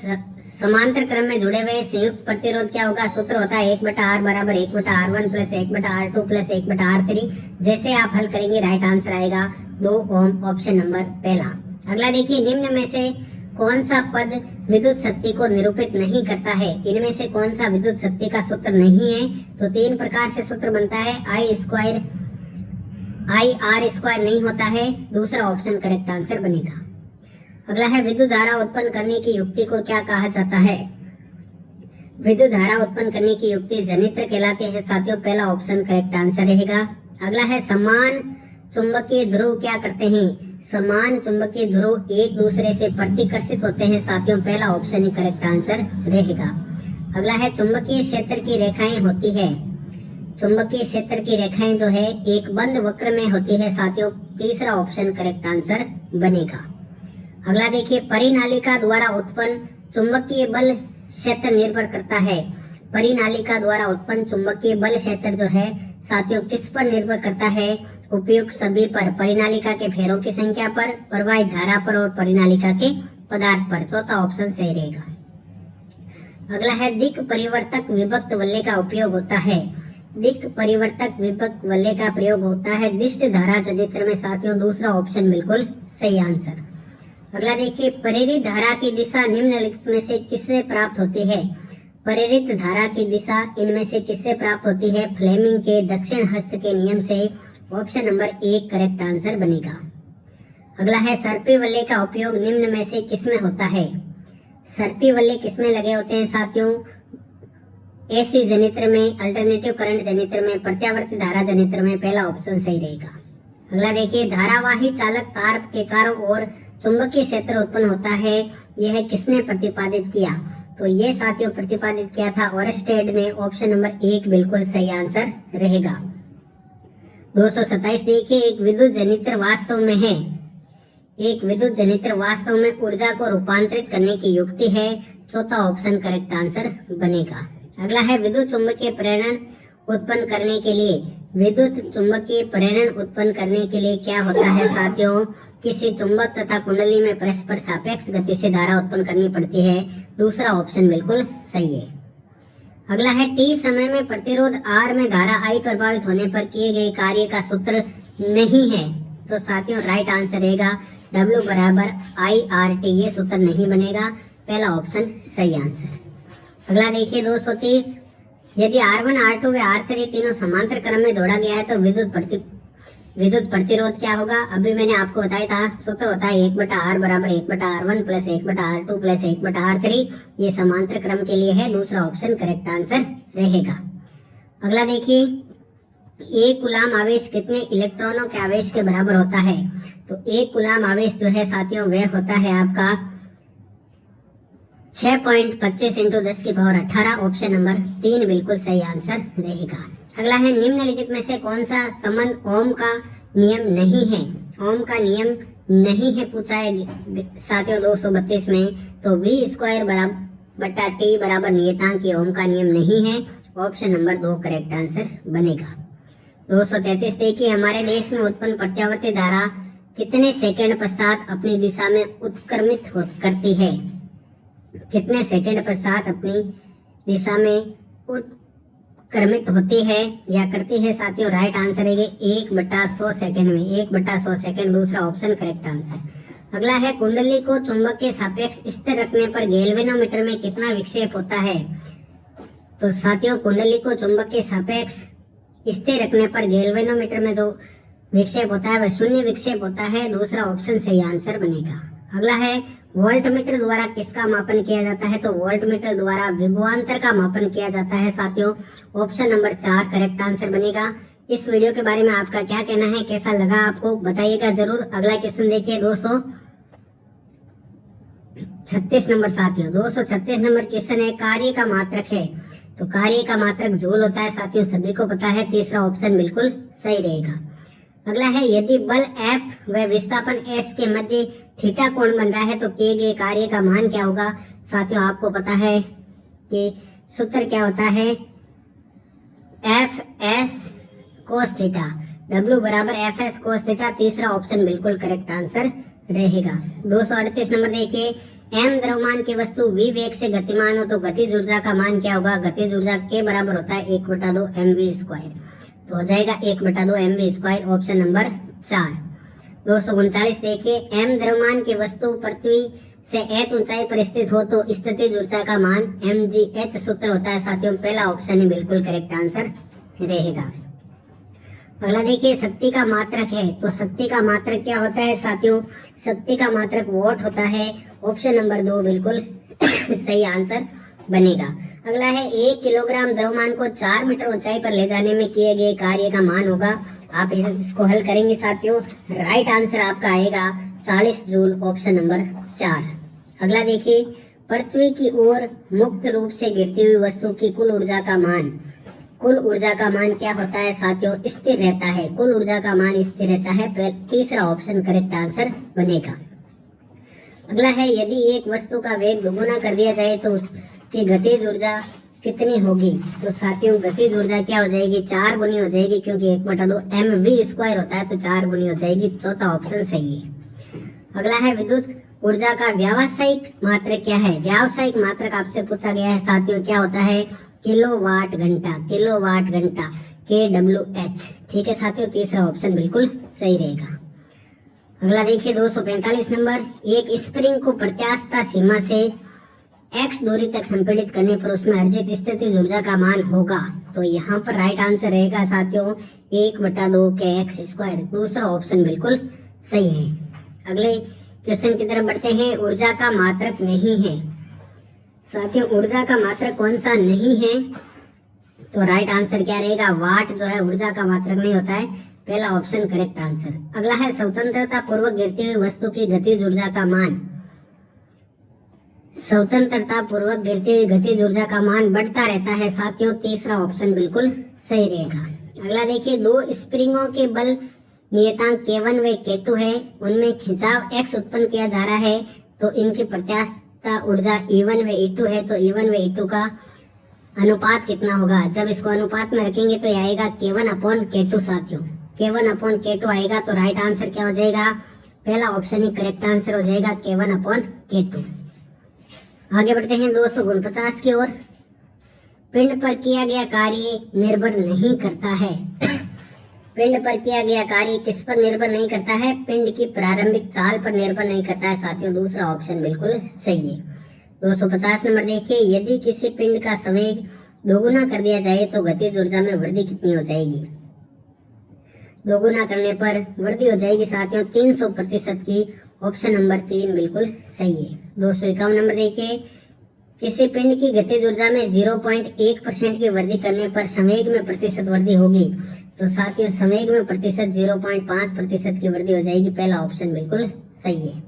समांतर क्रम में जुड़े हुए संयुक्त प्रतिरोध क्या होगा? सूत्र होता है 1/R बराबर 1/R1 plus 1/R2 plus 1/R3। जैसे आप हल करेंगे राइट आंसर आएगा 2 ओम, ऑप्शन नंबर पहला। अगला देखिए निम्न में से कौन सा पद विद्युत शक्ति को निरूपित नहीं करता है? इनमें से कौन सा विद्युत शक्ति का सूत्र नहीं है? तो 3 प्रकार से सूत्र बनता है, आई स्क्वायर, आई आर स्क्वायर नहीं होता है, दूसरा ऑप्शन करेक्ट आंसर बनेगा। अगला है विद्युत धारा उत्पन्न करने की युक्ति को क्या कहा जाता है? विद्युत धारा उत्पन्न करने की युक्ति जनित्र कहलाती है साथियों, पहला ऑप्शन करेक्ट आंसर रहेगा। अगला है समान चुंबकीय ध्रुव क्या करते हैं? समान चुंबकीय ध्रुव एक दूसरे से प्रतिकर्षित होते हैं साथियों, पहला ऑप्शन ही करेक्ट आंसर रहेगा। अगला है चुंबकीय क्षेत्र की रेखाएं होती है, चुंबकीय क्षेत्र की रेखाएं जो है एक बंद वक्र में होती है साथियों, तीसरा ऑप्शन करेक्ट आंसर बनेगा। अगला देखिए परिनालिका द्वारा उत्पन्न चुंबकीय बल क्षेत्र निर्भर करता है। परिनालिका द्वारा उत्पन्न चुंबकीय बल क्षेत्र जो है साथियों किस पर निर्भर करता है? उपयुक्त सभी पर, परिनालिका के फेरों की संख्या पर, प्रवाहित धारा पर और परिनालिका के पदार्थ पर, चौथा ऑप्शन सही रहेगा। अगला है दिक् परिवर्तक विभक्त वलय का उपयोग होता है। दिक् परिवर्तक विभक्त वलय का प्रयोग होता है दिष्ट धारा जनित्र में साथियों, दूसरा ऑप्शन बिल्कुल सही आंसर। अगला देखिए प्रेरित धारा की दिशा निम्नलिखित में से किससे प्राप्त होती है? प्रेरित धारा की दिशा इनमें से किससे प्राप्त होती है? फ्लेमिंग के दक्षिण हस्त के नियम से, ऑप्शन नंबर 1 करेक्ट आंसर बनेगा। अगला है सर्पी वलय का उपयोग निम्न में से किसमें होता है? सर्पी वलय किसमें लगे होते हैं साथियों? एसी जनित्र में, अल्टरनेटिव करंट जनित्र में, प्रत्यावर्ती धारा जनित्र में, पहला ऑप्शन सही रहेगा। अगला देखिए धारावाही चालक तार के चारों ओर चुंबकीय क्षेत्र उत्पन्न होता है, यह किसने प्रतिपादित किया? तो ये साथियों प्रतिपादित किया था ओरस्टेड ने, ऑप्शन नंबर 1 बिल्कुल सही आंसर रहेगा। 227 देखिए एक विद्युत जनित्र वास्तव में है, एक विद्युत जनित्र वास्तव में ऊर्जा को रूपांतरित करने की युक्ति है, चौथा ऑप्शन करेक्ट आंसर बनेगा। अगला है विद्युत चुंबकीय प्रेरण उत्पन्न करने के लिए, विद्युत चुंबकीय प्रेरण उत्पन्न करने के लिए क्या होता है साथियों? किसी चुंबक तथा कुंडली में परस्पर सापेक्ष गति से धारा उत्पन्न करनी पड़ती है, दूसरा ऑप्शन बिल्कुल सही है। अगला है टी समय में प्रतिरोध R में धारा I प्रभावित होने पर किए गए कार्य का सूत्र नहीं है, तो साथियों राइट आंसर रहेगा W बराबर IRT, ये सूत्र नहीं बनेगा, पहला ऑप्शन सही आंसर। अगला देखिए 230 यदि R1 R2 व R3 तीनों समांतर क्रम में जोड़ा गया है तो विद्युत प्रतिरोध क्या होगा? अभी मैंने आपको बताया था, सूत्र होता है 1/R बराबर 1/R1 plus 1/R2 plus 1/R3, ये समांतर क्रम के लिए है, दूसरा ऑप्शन करेक्ट आंसर रहेगा। अगला देखिए 1 कूलाम आवेश कितने इलेक्ट्रॉनों के आवेश के बराबर होता है? तो 1 कूलाम आवेश जो है साथियों वह होता है आपका 6.25 × 10⁻18, ऑप्शन नंबर 3 बिल्कुल सही आंसर रहेगा। अगला है निम्नलिखित में से कौन सा संबंध ओम का नियम नहीं है? ओम का नियम नहीं है पूछा है साथियों 232 में, तो V² बटा T बराबर नियतांक, ओम का नियम नहीं है, ऑप्शन नंबर 2 करेक्ट आंसर बनेगा। 233 देखिए, हमारे देश में उत्पन्न प्रत्यावर्ती धारा कितने सेकंड पश्चात अपनी दिशा में उत्क्रमित करती है? कितने सेकंड पश्चात अपनी दिशा में उत्क्रमित होती है या करती है साथियों? राइट आंसर है 1/100 सेकंड में, 1/100 सेकंड, दूसरा ऑप्शन करेक्ट आंसर। अगला है, कुंडली को चुंबक के सापेक्ष स्थिर रखने पर गैल्वेनोमीटर में कितना विक्षेप होता है? तो साथियों, कुंडली को चुंबक के सापेक्ष स्थिर रखने पर गैल्वेनोमीटर में जो विक्षेप होता है वह शून्य विक्षेप होता है, दूसरा ऑप्शन सही आंसर बनेगा। अगला है, वोल्टमीटर द्वारा किसका मापन किया जाता है? तो वोल्टमीटर द्वारा विभवांतर का मापन किया जाता है साथियों, ऑप्शन नंबर 4 करेक्ट आंसर बनेगा। इस वीडियो के बारे में आपका क्या कहना है, कैसा लगा आपको बताइएगा जरूर। अगला क्वेश्चन देखिए 236 नंबर साथियों, 236 नंबर क्वेश्चन है, कार्य का मात्रक है, तो कार्य का मात्रक जूल होता है साथियों, सभी को पता है, तीसरा ऑप्शन बिल्कुल सही रहेगा। अगला है, यदि बल F व विस्थापन S के मध्य थीटा कोण बन रहा है तो किए गए कार्य का मान क्या होगा? साथियों, आपको पता है कि सूत्र क्या होता है, FS cos थीटा, W बराबर FS cos थीटा, तीसरा ऑप्शन बिल्कुल करेक्ट आंसर रहेगा। 238 नंबर देखिए, m द्रव्यमान की वस्तु v वेग से गतिमान हो तो गतिज ऊर्जा का मान क्या होगा? गतिज ऊर्जा के बराबर होता है 1/2 mv², तो हो जाएगा 1/2 mv², ऑप्शन नंबर 4। 239 देखिए, m द्रव्यमान की वस्तु पृथ्वी से h ऊंचाई पर स्थित हो तो स्थितिज ऊर्जा का मान mgh सूत्र होता है साथियों, पहला ऑप्शन ही बिल्कुल करेक्ट आंसर रहेगा। अगला देखिए, शक्ति का मात्रक है, तो शक्ति का मात्रक क्या होता है साथियों? शक्ति का मात्रक वोट होता है, ऑप्शन नंबर 2 बिल्कुल सही आंसर बनेगा। अगला है, 1 किलोग्राम द्रव्यमान को 4 मीटर ऊंचाई पर ले जाने में किए गए कार्य का मान होगा। आप इसको हल करेंगे साथियों, राइट आंसर आपका आएगा 40 जूल, ऑप्शन नंबर 4। अगला देखिए, पृथ्वी की ओर मुक्त रूप से गिरती हुई वस्तु की कुल ऊर्जा का मान, कुल ऊर्जा का मान क्या होता है साथियों? स्थिर रहता है, कुल ऊर्जा का मान स्थिर रहता है, तीसरा ऑप्शन करेक्ट आंसर बनेगा। अगला है, यदि एक वस्तु का वेग दोगुना कर दिया जाए तो उसकी गतिज ऊर्जा कितनी होगी? तो साथियों, गतिज ऊर्जा क्या हो जाएगी? 4 गुनी हो जाएगी, क्योंकि 1/2 mv² होता है, तो 4 गुनी हो जाएगी, चौथा ऑप्शन सही है। अगला है, विद्युत ऊर्जा का व्यावसायिक मात्रक क्या है? व्यावसायिक मात्रक आपसे पूछा गया है साथियों, क्या होता है? किलोवाट घंटा, किलोवाट घंटा, kWh, ठीक है साथियों, तीसरा ऑप्शन बिल्कुल सही रहेगा। अगला देखिए 245 नंबर, एक स्प्रिंग को प्रत्यास्थ सीमा से x दूरी तक संपीड़ित करने पर उसमें अर्जित स्थितिज ऊर्जा का मान होगा, तो यहाँ पर राइट आंसर रहेगा साथियों 1/2 kx², दूसरा ऑप्शन बिल्कुल सही है। अगले क्वेश्चन की तरफ बढ़ते हैं, ऊर्जा का मात्रक नहीं है साथियों, ऊर्जा का मात्रक कौन सा नहीं है? तो राइट आंसर क्या रहेगा? वाट जो है ऊर्जा का मात्रक नहीं होता है, पहला ऑप्शन करेक्ट आंसर। अगला है, स्वतंत्रता पूर्वक गिरती हुई वस्तु की गतिज ऊर्जा का मान, स्वतंत्रता पूर्वक गिरती हुई गतिज ऊर्जा का मान बढ़ता रहता है साथियों, तीसरा ऑप्शन बिल्कुल सही रहेगा। अगला देखिए, 2 स्प्रिंगों के बल नियतांक K1 व K2 है, उनमें खिंचाव x उत्पन्न किया जा रहा है, तो इनकी प्रत्यास्थ ऊर्जा E1 व E2 है, तो E1 व E2 का अनुपात कितना होगा? जब इसको अनुपात में रखेंगे तो आएगा K1/K2 साथियों, K1/K2 आएगा, तो राइट आंसर क्या हो जाएगा? पहला ऑप्शन ही करेक्ट आंसर हो जाएगा K1/K2। आगे बढ़ते हैं 249 की ओर, पिंड पर किया गया कार्य निर्भर नहीं करता है, पिंड पर किया गया कार्य किस पर निर्भर नहीं करता है? पिंड की प्रारंभिक चाल पर निर्भर नहीं करता है साथियों, दूसरा ऑप्शन बिल्कुल सही है। 250 नंबर देखिए, यदि किसी पिंड का संवेग दोगुना कर दिया जाए तो गतिज ऊर्जा में वृद्धि कितनी हो जाएगी? दोगुना करने पर वृद्धि हो जाएगी साथियों 300% की, ऑप्शन नंबर 3 बिल्कुल सही है। 251 नंबर देखिए, किसी पिंड की गतिज ऊर्जा में 0.1% की वृद्धि करने पर संवेग में प्रतिशत वृद्धि होगी, तो साथियों संवेग में प्रतिशत 0.5% की वृद्धि हो जाएगी, पहला ऑप्शन बिल्कुल सही है।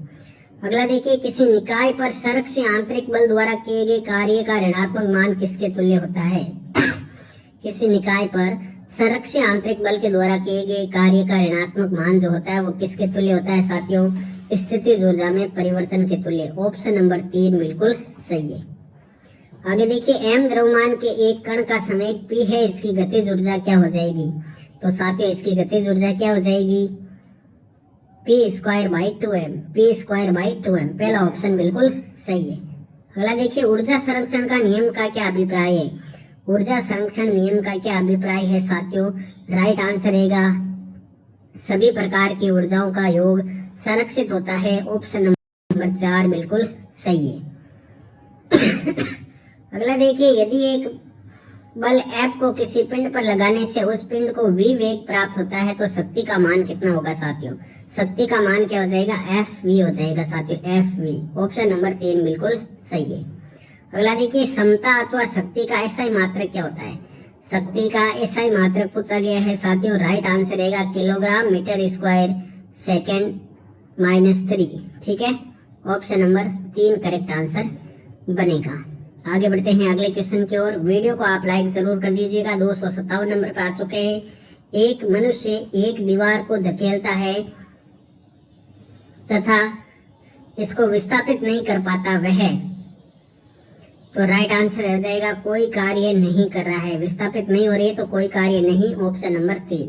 अगला देखिए, किसी निकाय पर संरक्षी आंतरिक बल द्वारा किए गए कार्य का ऋणात्मक मान किसके तुल्य होता है? किसी निकाय पर संरक्षी आंतरिक बल के द्वारा किए गए कार्य का ऋणात्मक मान जो होता है वो किसके तुल्य होता है साथियों? स्थितिज ऊर्जा में परिवर्तन के तुल्य, ऑप्शन नंबर 3 बिल्कुल सही है। आगे देखिए, m द्रव्यमान के एक कण का संवेग p है, इसकी गतिज ऊर्जा क्या हो जाएगी? तो साथियों इसकी गतिज ऊर्जा क्या हो जाएगी, p²/2m, p²/2m। पहला ऑप्शन बिल्कुल सही है। अगला देखिए, ऊर्जा संरक्षण का नियम का क्या अभिप्राय है। ऊर्जा संरक्षण नियम का क्या अभिप्राय है साथियों, राइट आंसर रहेगा सभी प्रकार की ऊर्जाओं का योग संरक्षित होता है। ऑप्शन नंबर 4 बिल्कुल सही है। अगला देखिए, यदि एक बल F को किसी पिंड पर लगाने से उस पिंड को v वेग प्राप्त होता है तो शक्ति का मान कितना होगा साथियों। शक्ति का मान क्या हो जाएगा, Fv हो जाएगा साथियों, Fv। ऑप्शन नंबर 3 बिल्कुल सही है। अगला देखिए, समता अथवा शक्ति का एसआई मात्रक क्या होता है। शक्ति का एसआई मात्रक पूछा गया है साथियों, राइट आंसर रहेगा किलोग्राम मीटर स्क्वायर सेकेंड -3। ठीक है, ऑप्शन नंबर 3 करेक्ट आंसर बनेगा। आगे बढ़ते हैं अगले क्वेश्चन की ओर। वीडियो को आप लाइक जरूर कर दीजिएगा। 257 नंबर पे आ चुके हैं। एक मनुष्य एक दीवार को धकेलता है तथा इसको विस्थापित नहीं कर पाता, वह, तो राइट आंसर हो जाएगा कोई कार्य नहीं कर रहा है। विस्थापित नहीं हो रही है तो कोई कार्य नहीं, ऑप्शन नंबर 3।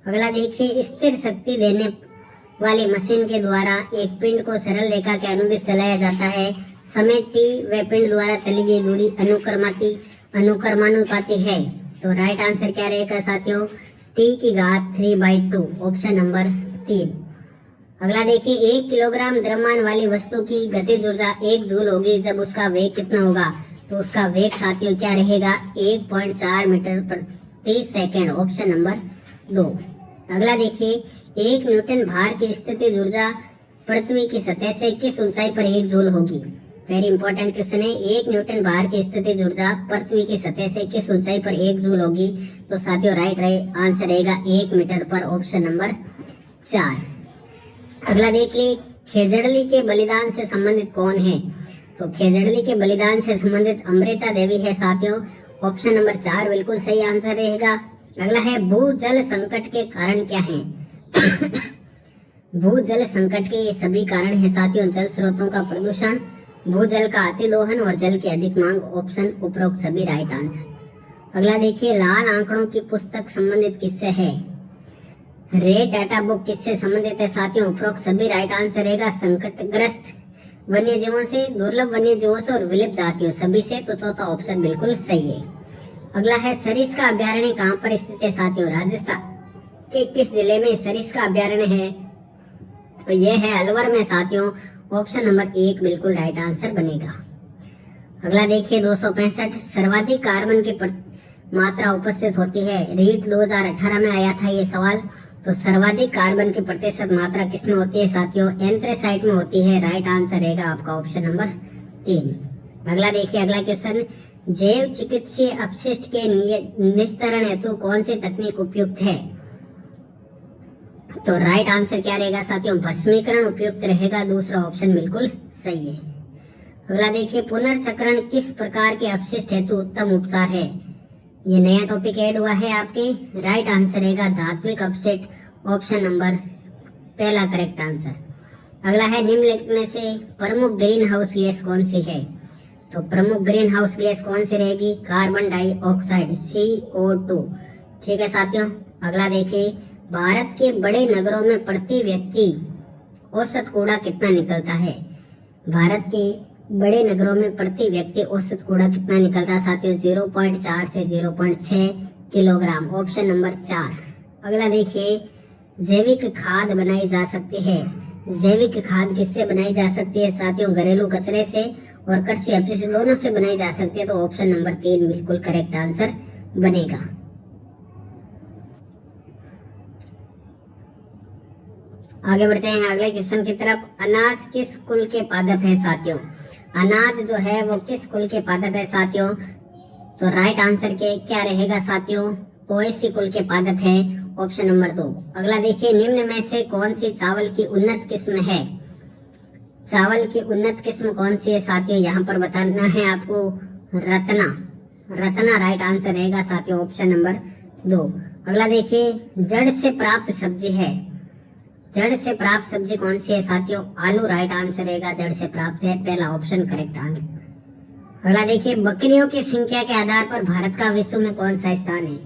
अगला देखिए, स्थिर शक्ति देने वाली मशीन के द्वारा एक पिंड को सरल रेखा के अनुदिश चलाया जाता है। समय t व पिंड द्वारा चली गई दूरी अनुक्रमानुपाती है। तो राइट आंसर क्या रहेगा साथियों, t⁵3/2, ऑप्शन नंबर 3। अगला देखिए, 1 किलोग्राम द्रव्यमान वाली वस्तु की गतिज ऊर्जा 1 जूल होगी जब उसका वेग कितना होगा। तो उसका वेग साथियों क्या रहेगा, 1.4 मीटर प्रति सेकेंड, ऑप्शन नंबर 2। अगला देखिए, 1 न्यूटन भार की स्थितिज ऊर्जा पृथ्वी की सतह से किस ऊंचाई पर 1 जूल होगी। वेरी इंपॉर्टेंट क्वेश्चन है। 1 न्यूटन भार की स्थितिज ऊर्जा पृथ्वी की सतह से किस ऊंचाई पर 1 जूल होगी। तो साथियों राइट आंसर रहेगा 1 मीटर पर, ऑप्शन नंबर 4। अगला देखिए, खेजड़ली के बलिदान से संबंधित कौन है। तो खेजड़ली के बलिदान से संबंधित अमृता देवी है साथियों, ऑप्शन नंबर 4 बिल्कुल सही आंसर रहेगा। अगला है, भूजल संकट के कारण क्या है। भूजल संकट के ये सभी कारण है साथियों, जल स्रोतों का प्रदूषण, भूजल का अतिदोहन और जल की अधिक मांग, ऑप्शन उपरोक्त सभी राइट आंसर। अगला देखिए, लाल आंकड़ों की पुस्तक संबंधित किससे है। रेड डाटा बुक किससे संबंधित है साथियों, उपरोक्त सभी राइट आंसर रहेगा संकटग्रस्त वन्य जीवों से, दुर्लभ वन्य जीवों से और विलुप्त जातियों सभी से, तो चौथा ऑप्शन बिल्कुल सही है। अगला है, सरिस्का अभ्यारण्य कहाँ पर स्थित है साथियों। राजस्थान के किस जिले में सरिस्का अभ्यारण्य है। तो यह है अलवर में साथियों, ऑप्शन नंबर 1 बिल्कुल राइट आंसर बनेगा। अगला देखिए, 265 सर्वाधिक कार्बन की मात्रा उपस्थित होती है। रीट 2018 में आया था ये सवाल। तो सर्वाधिक कार्बन की प्रतिशत मात्रा किसमें होती है साथियों, एंथ्रेसाइट में होती है। राइट आंसर रहेगा आपका ऑप्शन नंबर 3। अगला देखिए, अगला क्वेश्चन, जैव चिकित्सीय अपशिष्ट के निस्तारण हेतु कौन सी तकनीक उपयुक्त है। तो राइट आंसर क्या रहेगा साथियों, भस्मीकरण उपयुक्त रहेगा, दूसरा ऑप्शन बिल्कुल सही है। अगला देखिए, पुनर्चक्रण किस प्रकार के अपशिष्ट हेतु उत्तम उपचार है। ये नया टॉपिक ऐड हुआ है आपके। राइट आंसर रहेगा धात्विक अपशिष्ट, ऑप्शन नंबर 1 करेक्ट आंसर। अगला है, निम्नलिखित में से प्रमुख ग्रीन हाउस गैस कौन सी है। तो प्रमुख ग्रीन हाउस गैस कौन सी रहेगी, कार्बन डाइऑक्साइड CO2। ठीक है साथियों। अगला देखिए, भारत के बड़े नगरों में प्रति व्यक्ति औसत कूड़ा कितना निकलता है। भारत के बड़े नगरों में प्रति व्यक्ति औसत कूड़ा कितना निकलता है साथियों, 0.4 से 0.6 किलोग्राम, ऑप्शन नंबर 4। अगला देखिए, जैविक खाद बनाई जा सकती है। जैविक खाद किससे बनाई जा सकती है साथियों, घरेलू कचरे से और कृषि अपशिष्ट दोनों से बनाई जा सकती है। तो ऑप्शन नंबर 3 बिल्कुल करेक्ट आंसर बनेगा। आगे बढ़ते हैं अगले क्वेश्चन की तरफ। अनाज किस कुल के पादप है साथियों। अनाज जो है वो किस कुल के पादप है साथियों। तो राइट आंसर के क्या रहेगा साथियों, पोएसी कुल के पादप है, ऑप्शन नंबर 2। अगला देखिए, निम्न में से कौन सी चावल की उन्नत किस्म है। चावल की उन्नत किस्म कौन सी है साथियों, यहाँ पर बताना है आपको, रत्ना। रत्ना राइट आंसर रहेगा साथियों, ऑप्शन नंबर 2। अगला देखिए, जड़ से प्राप्त सब्जी है। जड़ से प्राप्त सब्जी कौन सी है साथियों, आलू राइट आंसर रहेगा, जड़ से प्राप्त है, पहला ऑप्शन करेक्ट आंसर। अगला देखिए, बकरियों की संख्या के आधार पर भारत का विश्व में कौन सा स्थान है।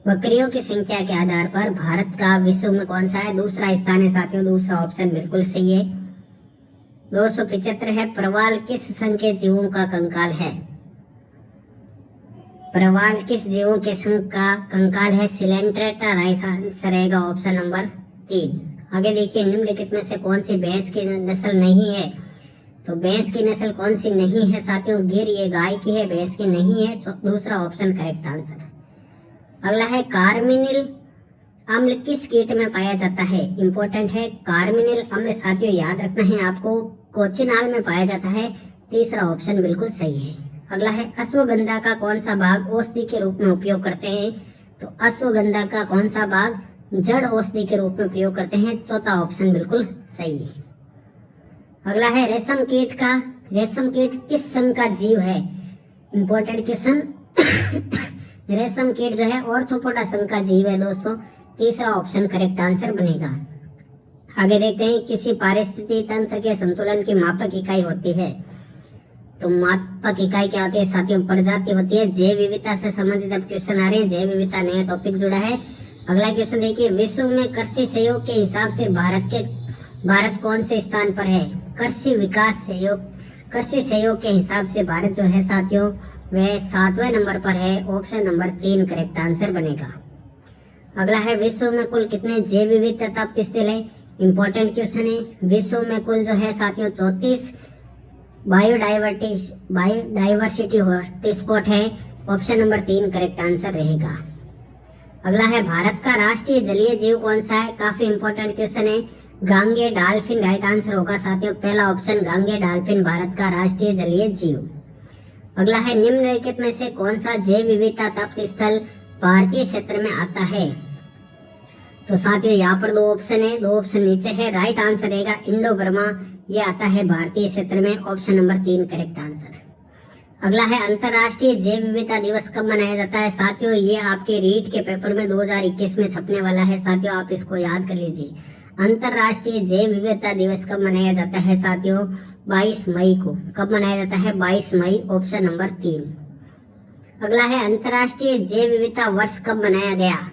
बकरियों की संख्या के आधार पर भारत का विश्व में कौन सा है दूसरा स्थान है साथियों। दूसरा ऑप्शन बिल्कुल सही है। 275 है, प्रवाल किस संघ के जीवों का कंकाल है। प्रवाल किस जीवों के संघ का कंकाल है। सिलेंट्रेटा राइट आंसर रहेगा ऑप्शन नंबर 3। आगे देखिए, निम्नलिखित में से कौन सी भैंस की नस्ल नहीं है। तो भैंस की नस्ल कौन सी नहीं है साथियों। गिर, ये गाय की है, भैंस की नहीं है। तो दूसरा ऑप्शन करेक्ट आंसर है। अगला है, कार्मिनिल अम्ल किस कीट में पाया जाता है। इंपॉर्टेंट है, कार्मिनिल अम्ल साथियों याद रखना है आपको, कोचिनाल में पाया जाता है। तीसरा ऑप्शन बिल्कुल सही है। अगला है, अश्वगंधा का कौन सा भाग औषधि के रूप में उपयोग करते हैं। तो अश्वगंधा का कौन सा भाग जड़ औषधि के रूप में प्रयोग करते हैं। चौथा ऑप्शन बिल्कुल सही है। अगला है, रेशम कीट किस संघ का जीव है। Important question. रेशम कीट जो है ऑर्थोपोडा संघ का जीव है दोस्तों। तीसरा ऑप्शन करेक्ट आंसर बनेगा। आगे देखते हैं, किसी पारिस्थितिकी तंत्र के संतुलन की मापक इकाई होती है। तो मापक इकाई क्या होती है साथियों। प्रजाति होती है। जैव विविधता से संबंधित अब क्वेश्चन आ रहे हैं। जैव विविधता नया टॉपिक जुड़ा है। अगला क्वेश्चन देखिए, विश्व में कृषि सहयोग के हिसाब से भारत कौन से स्थान पर है। कृषि सहयोग के हिसाब से भारत जो है साथियों वह 7वें नंबर पर है। ऑप्शन नंबर 3 करेक्ट आंसर बनेगा। अगला है, विश्व में कुल कितने जैव विविधता तप्त स्थल है। इंपॉर्टेंट क्वेश्चन है। विश्व में कुल जो है साथियों 34 बायोडाइवर्सिटी हॉटस्पॉट है। ऑप्शन नंबर 3 करेक्ट आंसर रहेगा। अगला है, भारत का राष्ट्रीय जलीय जीव कौन सा है। काफी इंपॉर्टेंट क्वेश्चन है। गांगे डॉल्फिन राइट आंसर होगा साथियों। पहला ऑप्शन गांगे डॉल्फिन भारत का राष्ट्रीय जलीय जीव। अगला है, निम्नलिखित में से कौन सा जैव विविधता तप्त स्थल भारतीय क्षेत्र में आता है। तो साथियों यहाँ पर 2 ऑप्शन है, 2 ऑप्शन नीचे है। राइट आंसर रहेगा इंडो बर्मा, ये आता है भारतीय क्षेत्र में। Option number 3 correct answer. अगला है, अंतरराष्ट्रीय जैव विविधता दिवस कब मनाया जाता है साथियों। ये आपके रीट के पेपर में 2021 में छपने वाला है साथियों, आप इसको याद कर लीजिए। अंतरराष्ट्रीय जैव विविधता दिवस कब मनाया जाता है साथियों। 22 मई को। कब मनाया जाता है 22 मई। Option number 3। अगला है, अंतरराष्ट्रीय जैव विविधता वर्ष कब मनाया गया।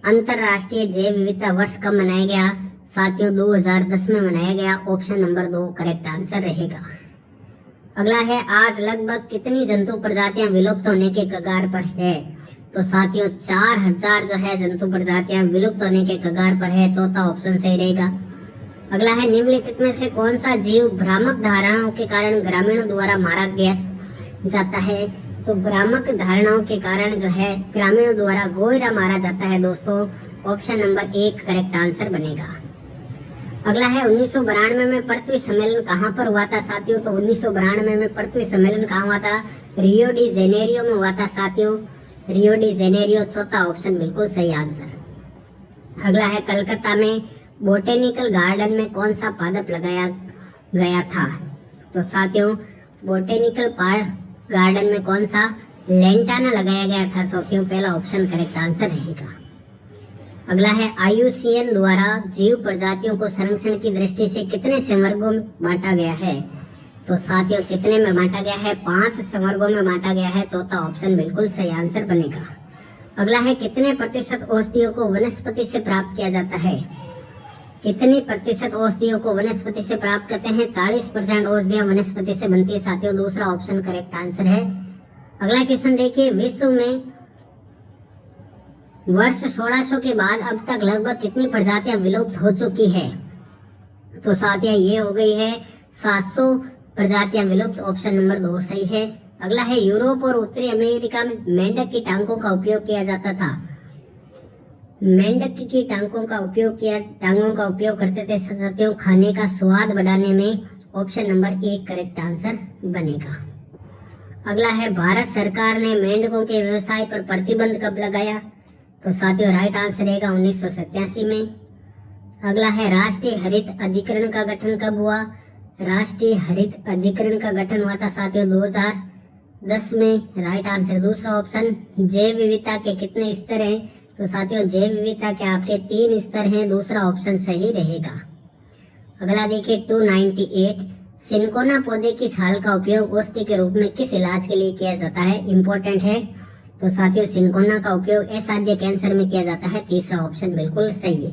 अंतरराष्ट्रीय जैव विविधता वर्ष कब मनाया गया साथियों। 2010 में मनाया गया। ऑप्शन नंबर 2 करेक्ट आंसर रहेगा। अगला है, आज लगभग कितनी जंतु प्रजातियां विलुप्त होने के कगार पर है। तो साथियों 4000 जो है जंतु प्रजातियां विलुप्त होने के कगार पर है। चौथा ऑप्शन सही रहेगा। अगला है, निम्नलिखित में से कौन सा जीव भ्रामक धारणाओं के कारण ग्रामीणों द्वारा मारा गया जाता है। तो भ्रामक धारणाओं के कारण जो है ग्रामीणों द्वारा गोइरा मारा जाता है दोस्तों। ऑप्शन नंबर 1 करेक्ट आंसर बनेगा। अगला है, 1992 में पृथ्वी सम्मेलन कहाँ पर हुआ था साथियों। तो 1992 में पृथ्वी सम्मेलन कहाँ हुआ था। रियो डी जेनेरियो में हुआ था साथियों। Rio de Janeiro. चौथा ऑप्शन बिल्कुल सही आंसर। अगला है, कलकत्ता में बोटेनिकल गार्डन में कौन सा पादप लगाया गया था। तो साथियों बोटेनिकल गार्डन में कौन सा लेंटाना लगाया गया था साथियों। पहला ऑप्शन करेक्ट आंसर रहेगा। अगला है, IUCN द्वारा जीव प्रजातियों को संरक्षण की दृष्टि से कितने संवर्गों में बांटा गया है। तो साथियों कितने में बांटा गया है 5 संवर्गों में बांटा गया है। चौथा ऑप्शन बिल्कुल सही आंसर बनेगा। अगला है, कितने प्रतिशत औषधियों को वनस्पति से प्राप्त किया जाता है। कितनी प्रतिशत औषधियों को वनस्पति से प्राप्त करते हैं। 40% औषधियां वनस्पति से बनती है साथियों। दूसरा ऑप्शन करेक्ट आंसर है। अगला क्वेश्चन देखिए, विश्व में वर्ष 1600 के बाद अब तक लगभग कितनी प्रजातियां विलुप्त हो चुकी है। तो साथियों ये हो गई है 700 प्रजातियां विलुप्त। ऑप्शन नंबर 2 सही है। अगला है, यूरोप और उत्तरी अमेरिका में मेंढक की टांगों का उपयोग किया जाता था। मेंढक की टांगों का उपयोग करते थे साथियों खाने का स्वाद बढ़ाने में। ऑप्शन नंबर 1 करेक्ट आंसर बनेगा। अगला है, भारत सरकार ने मेंढकों के व्यवसाय पर प्रतिबंध कब लगाया। तो साथियों राइट आंसर रहेगा 1987 में। अगला है, राष्ट्रीय हरित अधिकरण का गठन कब हुआ। राष्ट्रीय हरित अधिकरण का गठन हुआ था साथियों 2010 में। राइट आंसर दूसरा ऑप्शन। जैव विविधता के कितने स्तर हैं। तो साथियों जैव विविधता के आपके 3 स्तर हैं। दूसरा ऑप्शन सही रहेगा। अगला देखिए 298, सिनकोना पौधे की छाल का उपयोग औषधि के रूप में किस इलाज के लिए किया जाता है। इंपॉर्टेंट है। तो साथियों सिंकोना का उपयोग असाध्य कैंसर में किया जाता है। तीसरा ऑप्शन बिल्कुल सही है।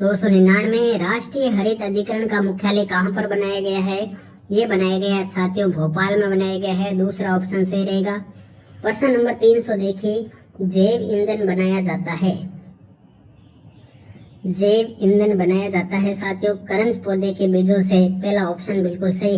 299 राष्ट्रीय हरित अधिकरण का मुख्यालय कहाँ पर बनाया गया है? ये बनाया गया है साथियों भोपाल में बनाया गया है। दूसरा ऑप्शन सही रहेगा। प्रश्न नंबर 300 देखिए, जैव ईंधन बनाया जाता है। जैव ईंधन बनाया जाता है साथियों करंज पौधे के बीजों से। पहला ऑप्शन बिल्कुल सही